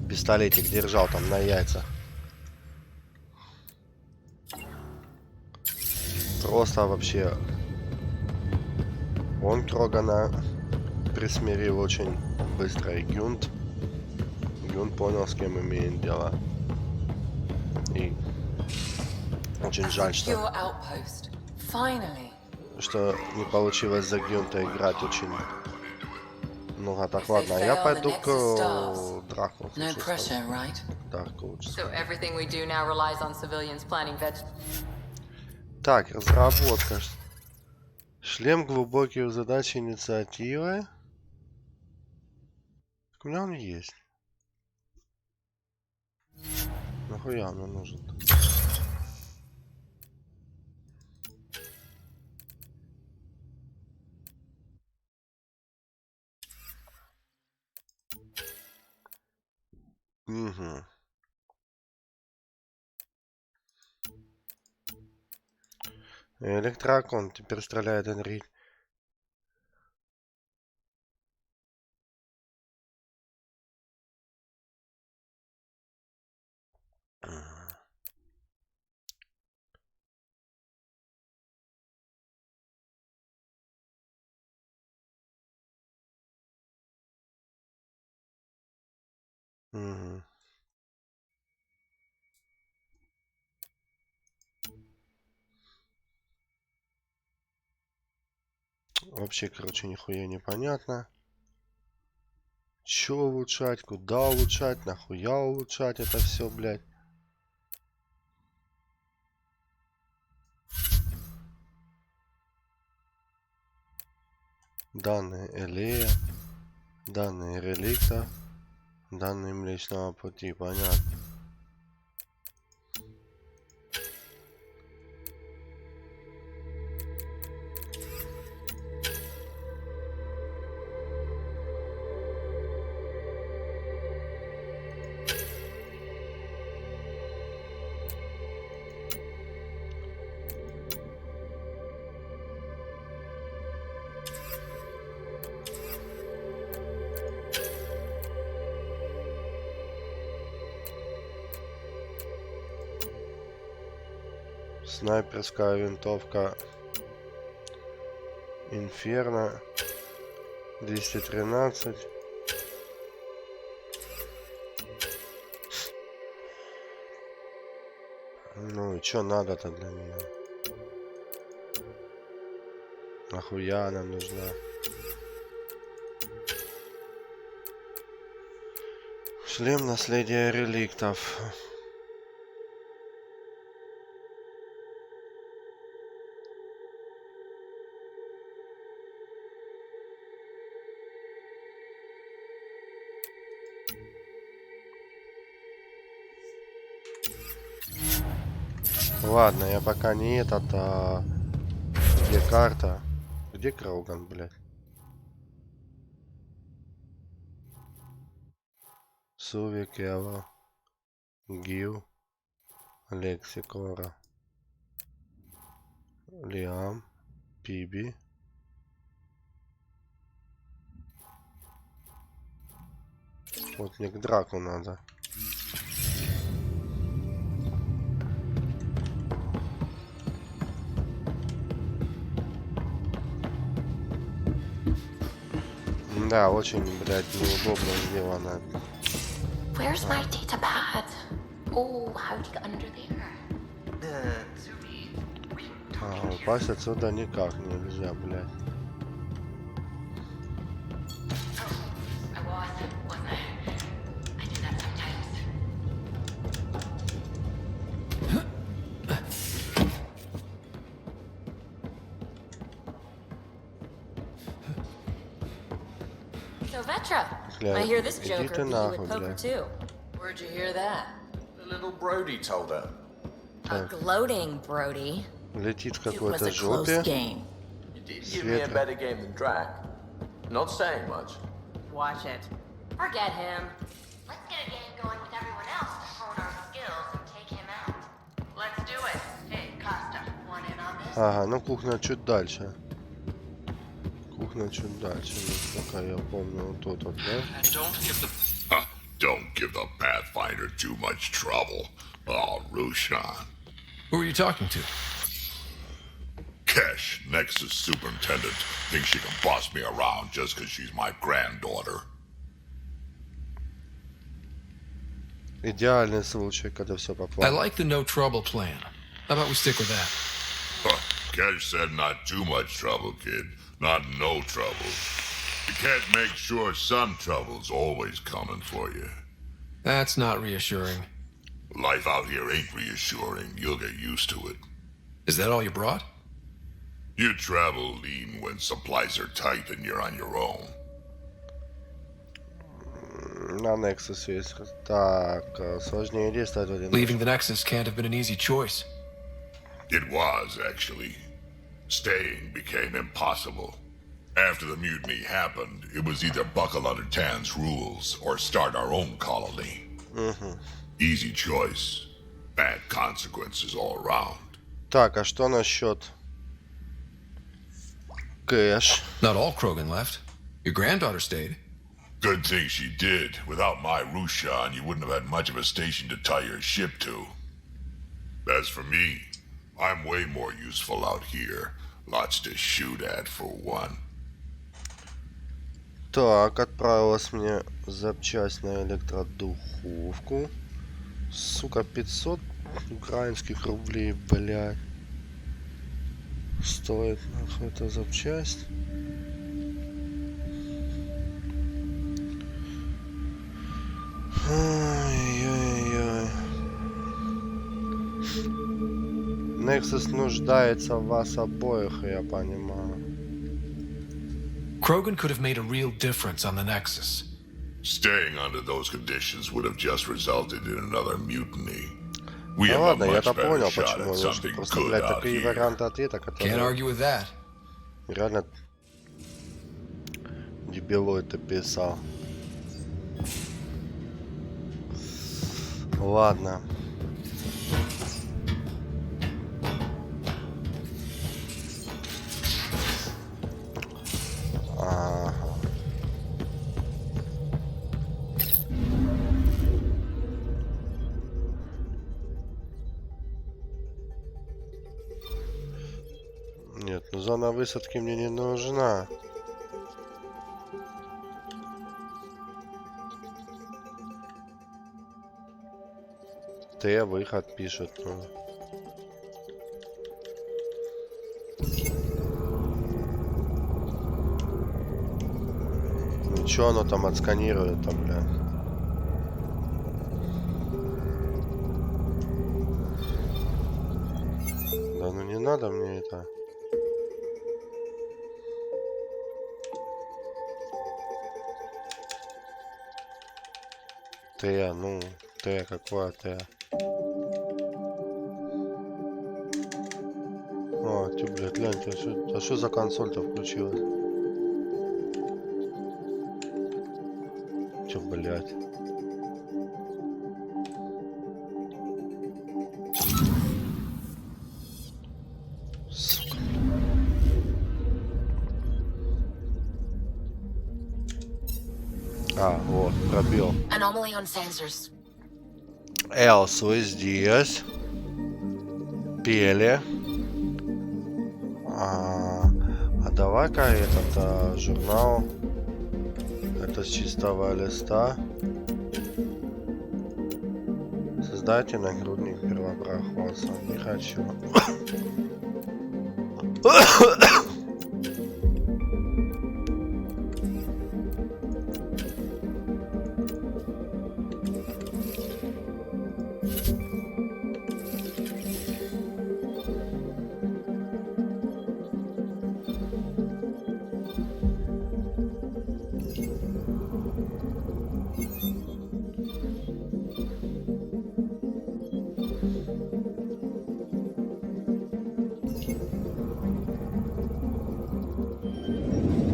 Пистолетик держал там на яйцах. Просто вообще. Он Крогана присмирил очень быстро. И Гюнт понял, с кем имеет дело. И очень жаль, что не получилось за Гюнта играть очень много. Так, ладно, я пойду к Драку. Так, разработка. Шлем глубоких задач инициативы. У меня он есть. Нахуя он нужен? Угу. Электрокон теперь стреляет энергией. Угу. Вообще, короче, нихуя непонятно. Чё улучшать, куда улучшать, нахуя улучшать это все, блядь. Данные Элея, данные реликта, данные млечного пути, понятно. Снайперская винтовка Инферно 213. Ну и чё надо-то для нее? Нахуя она нужна? Шлем наследия реликтов. Ладно, я пока не этот, а... Где карта? Где Кроган, блядь? Суви, Кева, Гил, Лексикора, Лиам, Пиби. Вот мне к драку надо. Да, очень, блядь, неудобно сделано. Where's my data pad? Oh, how'd you get under there? Упасть отсюда никак нельзя, блядь. So Vetra, I hear this joker beat you at poker too. Where'd you hear that? The little Brody told her. A gloating Brody. Летит в It was какой-то a close жопе. game. You did give me a better game than Drac. Not saying much. Watch it. Forget him. Let's get a game going with everyone else to hone our skills and take him out. Let's do it. Hey, Costa, want in on this? Ага, ну кухня чуть дальше. Кухня чуть дальше, насколько я помню, вот тут вот, да? Don't give the Pathfinder too much trouble. Oh, Rushan. Who are you talking to? Kesh, Nexus Superintendent, thinks she can boss me around just because she's my granddaughter. Идеальный случай, когда все по I плану. like the no trouble plan. How about we stick with that? Kesh said not too much trouble, kid. Not no trouble. You can't make sure some trouble's always coming for you. That's not reassuring. Life out here ain't reassuring. You'll get used to it. Is that all you brought? You travel lean when supplies are tight and you're on your own. На Nexus есть. Так, сложнее действовать один. Leaving the Nexus can't have been an easy choice. It was, actually. Staying became impossible. After the mutiny happened, it was either buckle under Tan's rules or start our own colony. Easy choice. Bad consequences all around. Так, а что насчет Кэш? Not all Krogan left. Your granddaughter stayed. Good thing she did. Without my Rushan, you wouldn't have had much of a station to tie your ship to. As for me, I'm way more useful out here. Lots to shoot at, for one. Так, отправилась мне запчасть на электродуховку. Сука, 500 украинских рублей, блядь. Стоит нахуй эта запчасть. Ой-ой-ой. Nexus нуждается в вас обоих, я понимаю. Krogan could have made a real difference on the Nexus. Staying under those conditions would have just resulted in another mutiny. We Ну have a ладно, much я-то better понял, shot почему at нужно. something Просто, good блядь, out такие here. варианты ответа, Can't которые argue with that. реально дебилой-то писал. Ладно. Ага. Зона высадки мне не нужна. Выход пишет. Ничего оно там отсканирует, там, бля. Да ну не надо мне это. Ну, какое О, ты, блядь, гляньте, а что за консоль-то включилась? Чё, блядь? Сука. Вот, пробел. Элс, вы здесь. Пели. Давай-ка этот журнал. Это с чистого листа. Создайте нагрудник первопроходца. Не хочу.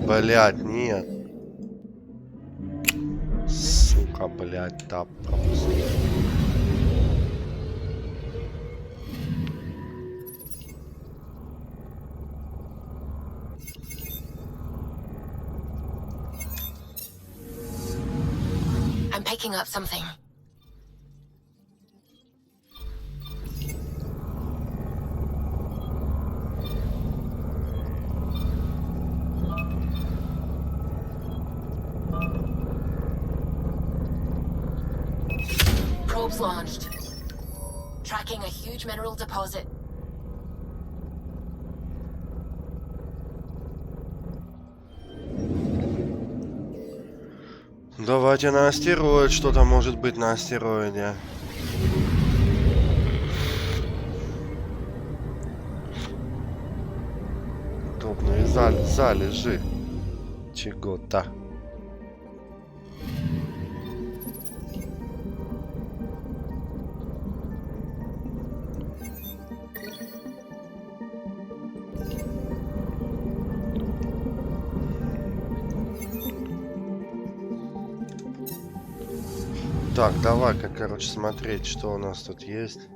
Блять, нет. Сука, блять, тап пропустил. I'm picking up something. Probes launched. Tracking a huge mineral deposit. Давайте на астероид. Что-то может быть на астероиде. Крупные залежи чего-то. Так, давай-ка, короче, смотреть, что у нас тут есть.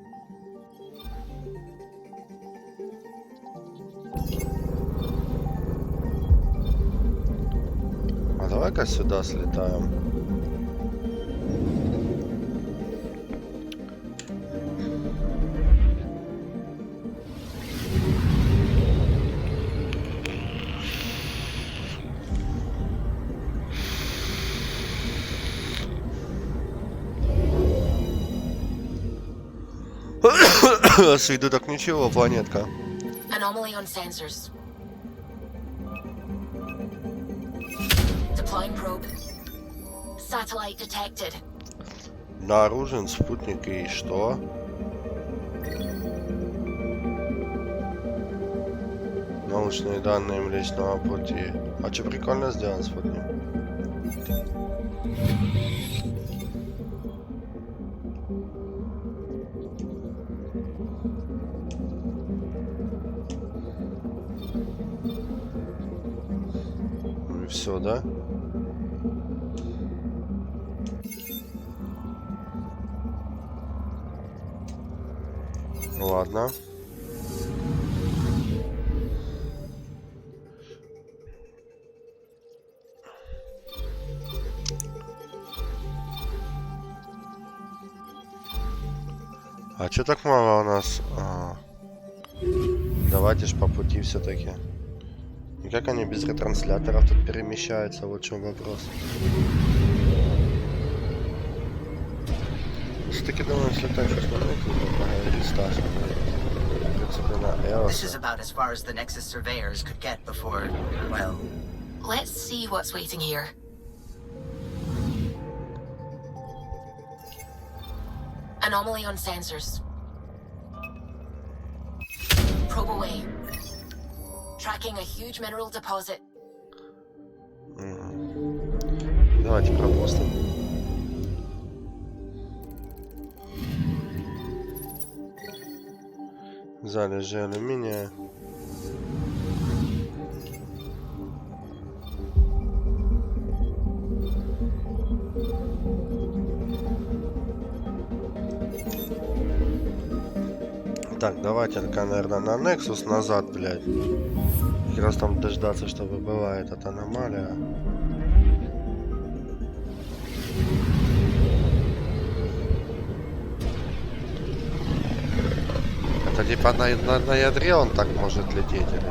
А давай-ка сюда слетаем. С виду так ничего, планетка. Anomaly on sensors. Deploying probe. Satellite detected. Обнаружен спутник и что? Научные данные млечного пути. А что, прикольно сделан спутник? Все, да? Ладно. А чё так мало у нас? Давайте ж по пути все-таки. И как они без ретрансляторов тут перемещаются? Вот в чем вопрос. Все-таки думаю, если так что смотреть, то поговорить с Ташей. This is about as far as the Nexus surveyors could get before, well... Let's see what's waiting here. Anomaly on sensors. Probe away. Tracking a huge mineral deposit. Давайте пропустим. Залежи алюминия. Так, давайте только, наверное, на Nexus назад, блядь. Как раз там дождаться, чтобы была эта аномалия. Это типа на ядре он так может лететь, или?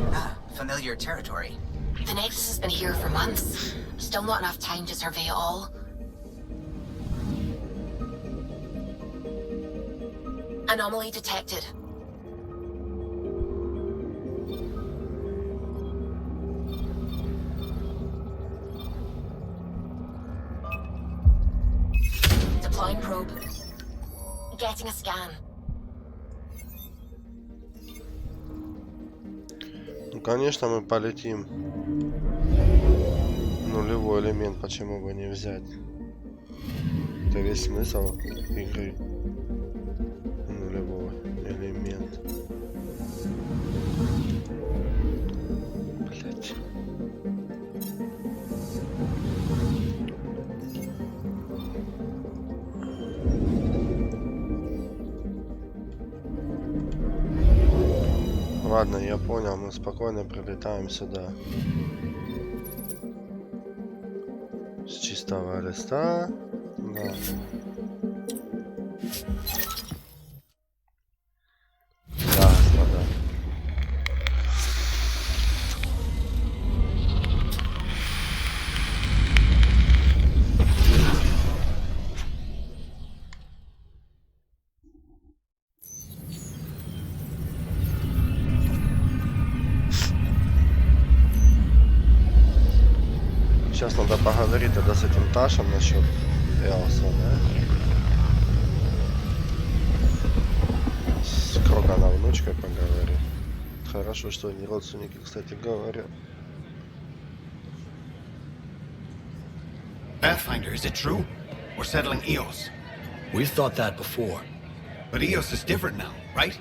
Familiar territory. The Nexus has been here for months. Still not enough time to survey it all. Anomaly detected. Deploying probe. Getting a scan. Ну, конечно, мы полетим. Нулевой элемент, почему бы не взять? Это весь смысл игры. Нулевой элемент. Блять. Ладно, я понял, мы спокойно прилетаем сюда. С чистого листа. Да. Ясно, да. Сейчас надо поговорить тогда с этим Ташем насчет Элса, да? С Крогана внучкой поговорю. Хорошо, что они родственники, кстати говоря. Pathfinder, is it true? We're settling Eos. We've thought that before. But Eos is different now, right?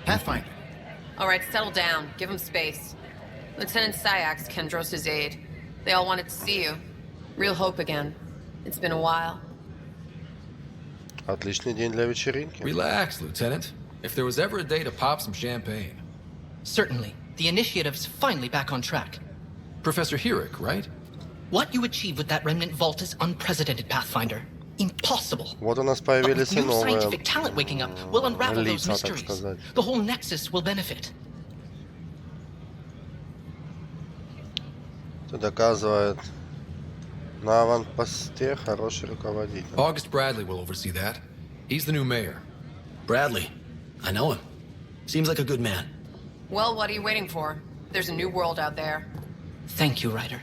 Pathfinder. All right, settle down. Give him space. Lieutenant Syax, Kendros' aide. They all wanted to see you. Real hope again. It's been a while. Отличный день для вечеринки. Relax, Lieutenant. If there was ever a day to pop some champagne. Certainly. The initiative's finally back on track. Professor Herrick, right? What you achieved with that remnant vault is unprecedented, Pathfinder. Impossible. Вот у нас появились и new новые scientific talent waking up will unravel those лица, так mysteries. сказать. The whole Nexus will benefit. Это доказывает, на аванпосте хороший руководитель. August Bradley will oversee that. He's the new mayor. Bradley. I know him. Seems like a good man. Well, what are you waiting for? There's a new world out there. Thank you, Ryder.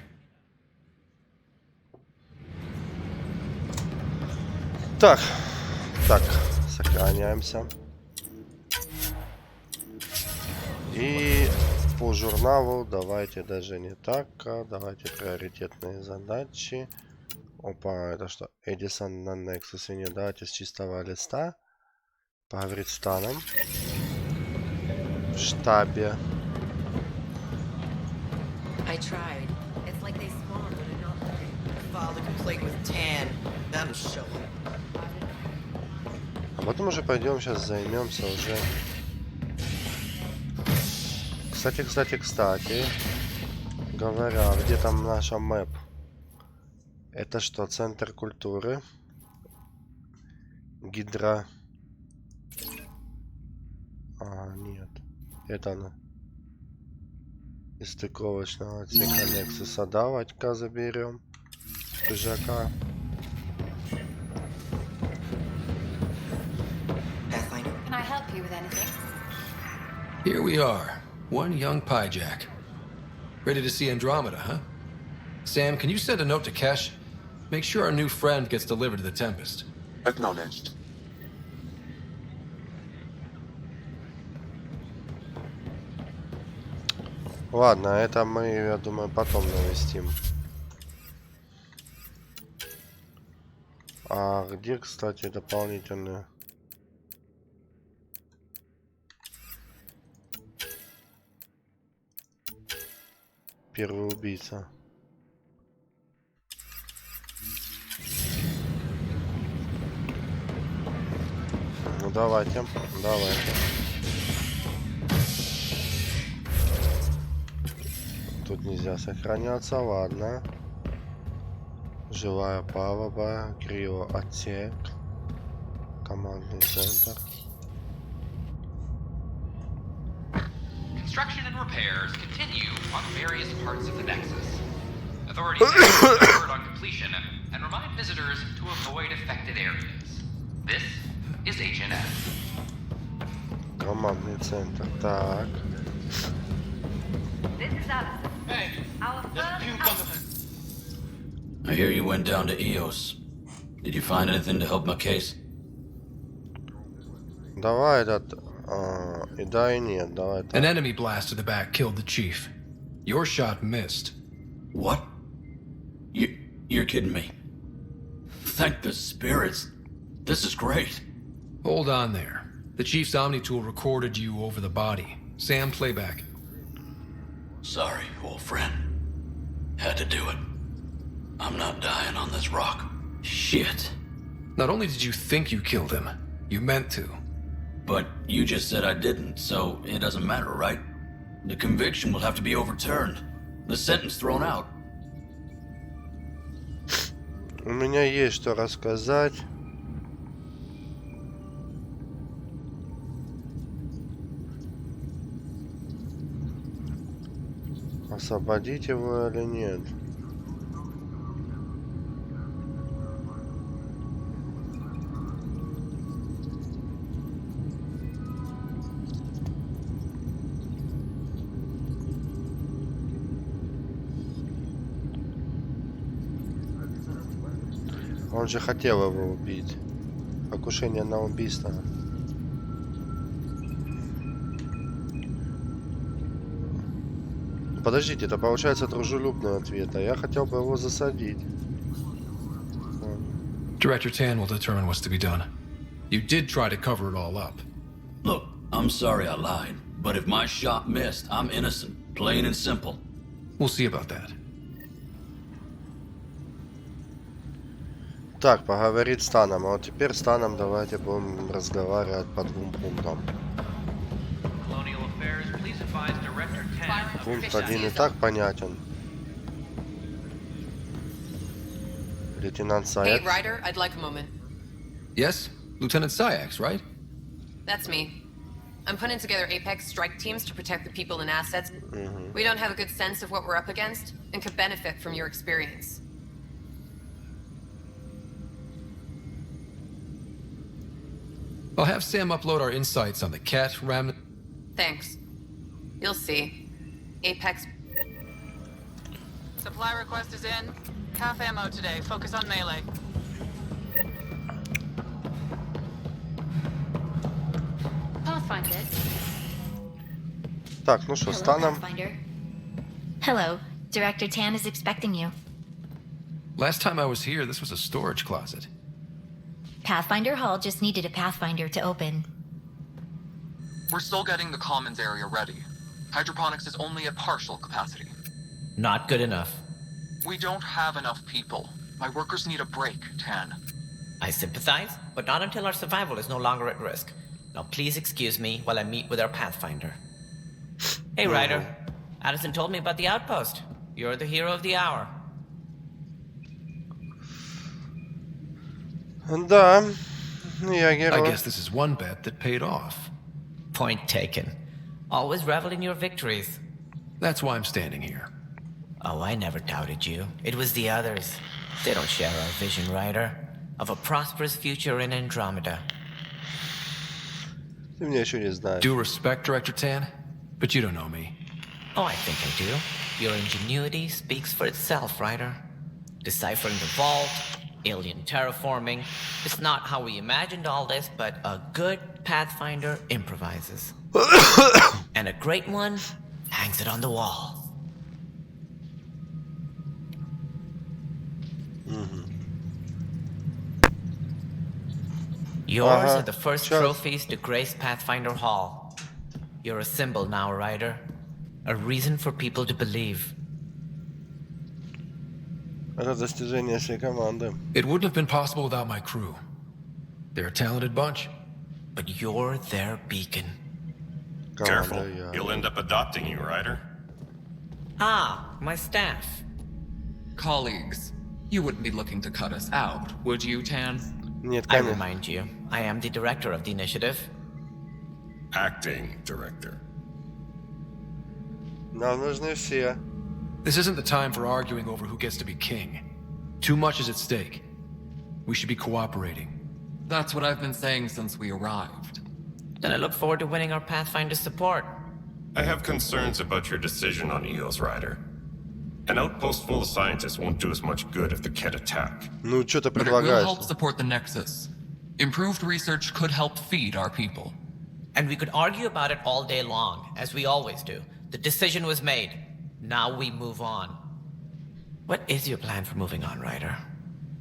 Так, сохраняемся. И по журналу давайте даже не так, а давайте приоритетные задачи. Опа, это что? Эдисон на Nexus. Не давайте с чистого листа. Поговорить с Таном. В штабе. I tried. It's like they spawned when I'm not looking. Filed a complaint with Tan. That'll show him. А потом уже пойдем сейчас займемся уже. Кстати. Говоря, где там наша мэп? Это что, центр культуры? Гидра. А, нет. Это она. Из стыковочного отсека Нексуса давайте-ка заберем. Пыжака. Can I help you with anything? Here we are, one young piejack. Ready to see Andromeda, huh? Sam, can you send a note to Kesh? Make sure our new friend gets delivered to the Tempest. Acknowledged. Ладно, это мы, я думаю, потом навестим. А где, кстати, дополнительные? Первый убийца. Ну давайте, давайте. Тут нельзя сохраняться, ладно. Живая палуба, криоотсек, командный центр. Construction and repairs continue on various parts of the Nexus. Authorities have word on completion and remind visitors to avoid affected areas. This is HNS. Командный центр, так. This is Allison. Hey, our first I hear you went down to EOS. Did you find anything to help my case? Давай этот... и да, и нет, давай так. An enemy blast to the back killed the chief. Your shot missed. What? You're kidding me. Thank the spirits. This is great. Hold on there. The chief's Omni tool recorded you over the body. Sam, playback. Sorry, old friend. Had to do it. I'm not dying on this rock. Shit. Not only did you think you killed him, you meant to. But you just said I didn't, so it doesn't matter, right? The conviction will have to be overturned. The sentence thrown out. У меня есть что рассказать. Освободить его или нет? Он же хотел его убить. Покушение на убийство. Подождите, это получается дружелюбный ответ, а я хотел бы его засадить. Director Tan will determine what's to be done. You did try to cover it all up. Look, I'm sorry I lied, but if my shot missed, I'm innocent. Plain and simple. We'll see about that. Так, поговорить с Таном. А вот теперь с Таном давайте будем разговаривать по двум пунктам. Пункт 1 и так понятен. Лейтенант Саяк. Hey, Ryder, I'd like a moment. Yes? Lieutenant Sayax, right? That's me. I'm putting together Apex strike teams to protect the people and assets. We don't have a good sense of what we're up against and could benefit from your experience. I'll have Sam upload our insights on the cat, Ram... Thanks. You'll see. Apex... Supply request is in. Half ammo today. Focus on melee. Pathfinder. Так, ну что, с Таном? Hello. Director Tan is expecting you. Last time I was here, this was a storage closet. Pathfinder Hall just needed a Pathfinder to open. We're still getting the commons area ready. Hydroponics is only at partial capacity. Not good enough. We don't have enough people. My workers need a break, Tan. I sympathize, but not until our survival is no longer at risk. Now please excuse me while I meet with our Pathfinder. Hey, Ryder. Addison told me about the outpost. You're the hero of the hour. Да, я герой. I guess this is one bet that paid off. Point taken. Always revel in your victories. That's why I'm standing here. Oh, I never doubted you. It was the others. They don't share our vision, Ryder, of a prosperous future in Andromeda. Ты меня еще не знаешь. Due respect, Director Tan, but you don't know me. Oh, I think I do. Your ingenuity speaks for itself, Ryder. Deciphering the vault, alien terraforming. It's not how we imagined all this, but a good Pathfinder improvises. And a great one hangs it on the wall. Yours are the first trophies to grace Pathfinder Hall. You're a symbol now, Ryder. A reason for people to believe. Это достижение всей команды. It wouldn't have been possible without my crew. They're a talented bunch. But you're their beacon. Careful, you'll end up adopting you, Ryder. Ah, my staff. Colleagues, you wouldn't be looking to cut us out, would you, Tan? I remind you, I am the director of the initiative. Acting director. Нам нужны все. This isn't the time for arguing over who gets to be king. Too much is at stake. We should be cooperating. That's what I've been saying since we arrived. Then I look forward to winning our Pathfinder support. I have concerns about your decision on EOS, Ryder. An outpost full of scientists won't do as much good if they can't attack. Ну, что ты But it will предлагаешь? help support the Nexus. Improved research could help feed our people. And we could argue about it all day long, as we always do. The decision was made. Now we move on. What is your plan for moving on, Ryder?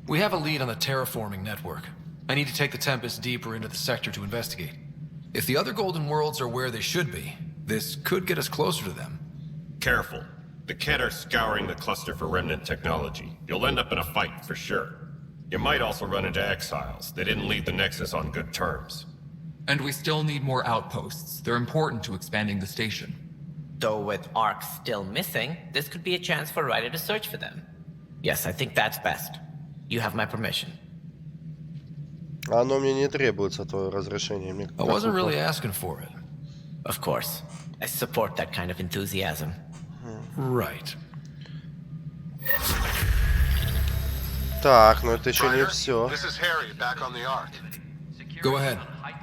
We have a lead on the terraforming network. I need to take the Tempest deeper into the sector to investigate. If the other Golden Worlds are where they should be, this could get us closer to them. Careful. The Kett are scouring the cluster for remnant technology. You'll end up in a fight for sure. You might also run into exiles. They didn't leave the Nexus on good terms. And we still need more outposts. They're important to expanding the station. Though with Ark still missing, this could be a chance for Ryder to search for them. Yes, I think that's best. You have my permission. Оно мне не требуется, твое разрешение. Мне I wasn't really asking for it. Of course. I support that kind of enthusiasm. Right. Так, но это еще не все. This is Harry, back on the Ark. Go ahead.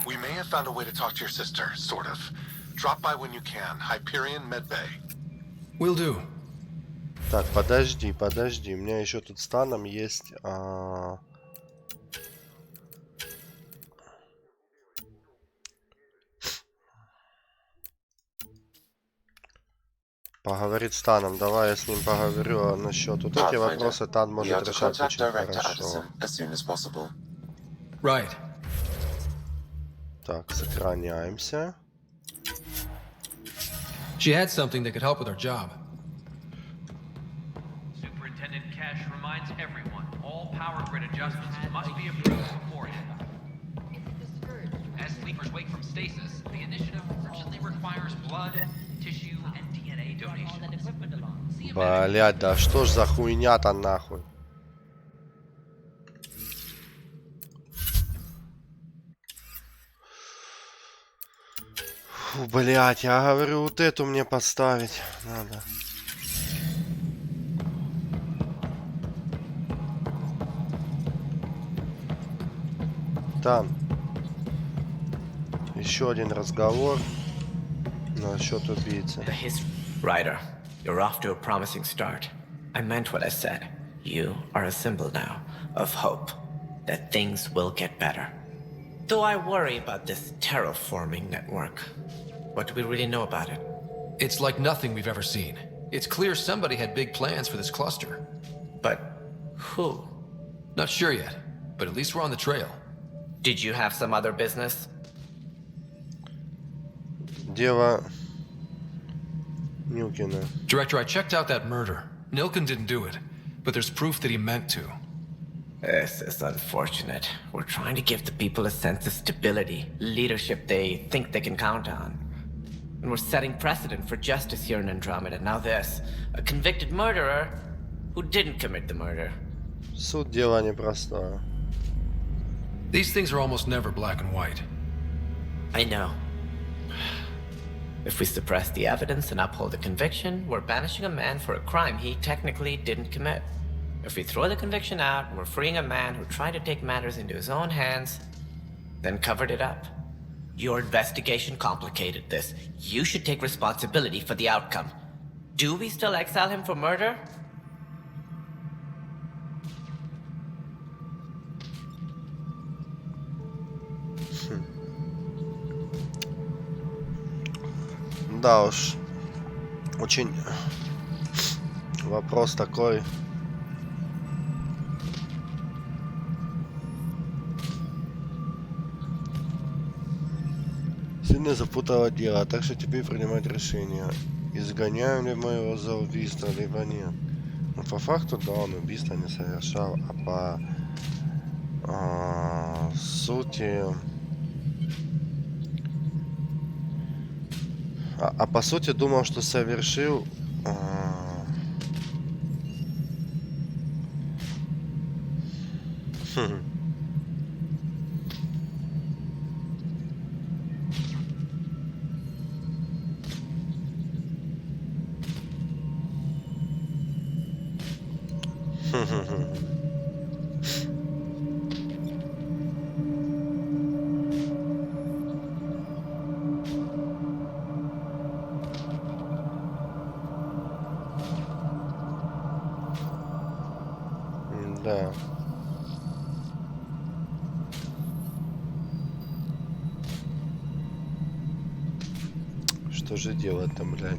We may have found a way to talk to your sister, sort of. Drop by when you can. Hyperion Medbay. Will do. Так, подожди. У меня еще тут с Таном есть... Поговорить с Таном. Давай я с ним поговорю насчет вот эти вопросы. Тан может решать очень хорошо. Right. Так, сохраняемся. She had something that could help with her job. Superintendent Cash reminds everyone all power grid adjustments must be approved beforehand. As sleepers wake from stasis, the initiative urgently requires blood, tissue, and DNA donations. Блядь, да что ж за хуйня-то нахуй? Фу, блядь, я говорю, вот эту мне поставить надо. Там. Еще один разговор насчет убийцы. Ryder, you're off to a promising start. I meant what I said. You are a symbol now of hope that things will get better. Though I worry about this terraforming network. What do we really know about it? It's like nothing we've ever seen. It's clear somebody had big plans for this cluster. But who? Not sure yet, but at least we're on the trail. Did you have some other business? Дело Нюкина. Director, I checked out that murder. Nilkin didn't do it, but there's proof that he meant to. This is unfortunate. We're trying to give the people a sense of stability, leadership they think they can count on. And we're setting precedent for justice here in Andromeda. Now this, a convicted murderer who didn't commit the murder. Суть дела непростое. These things are almost never black and white. I know. If we suppress the evidence and uphold the conviction, we're banishing a man for a crime he technically didn't commit. If we throw the conviction out, we're freeing a man who tried to take matters into his own hands, then covered it up. Your investigation complicated this. You should take responsibility for the outcome. Do we still exile him for murder? Да уж, очень вопрос такой. Сильно запутало дело, так что тебе принимать решение. Изгоняем ли мы его за убийство, либо нет. Но по факту, да, он убийство не совершал, а по сути... А по сути думал, что совершил... Да. Что же делать там, блядь?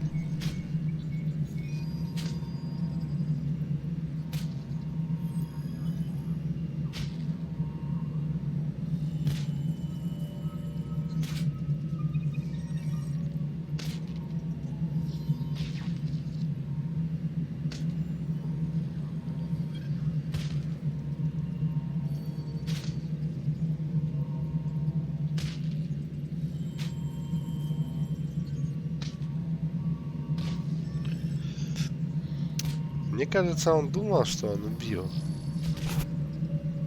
Мне кажется, он думал, что он убил.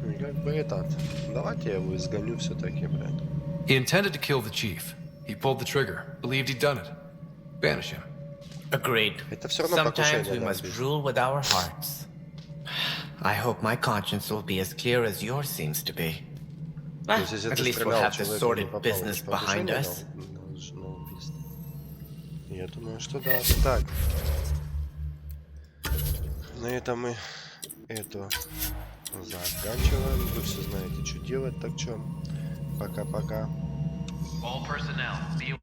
И как бы этот... Давайте я его изгоню все-таки, блядь. He intended to kill the chief. He pulled the trigger. Believed he'd done it. Banish him. Agreed. Это все равно Sometimes покушение we на must убийство. rule with our hearts. I hope my conscience will be as clear as yours seems to be. То есть, если At ты least we'll стрелял have the человека, не sordid попал business в behind покушение us. на убийство. Я думаю, что да. Так. На этом мы эту заканчиваем. Вы все знаете, что делать, так что пока-пока. All personnel, be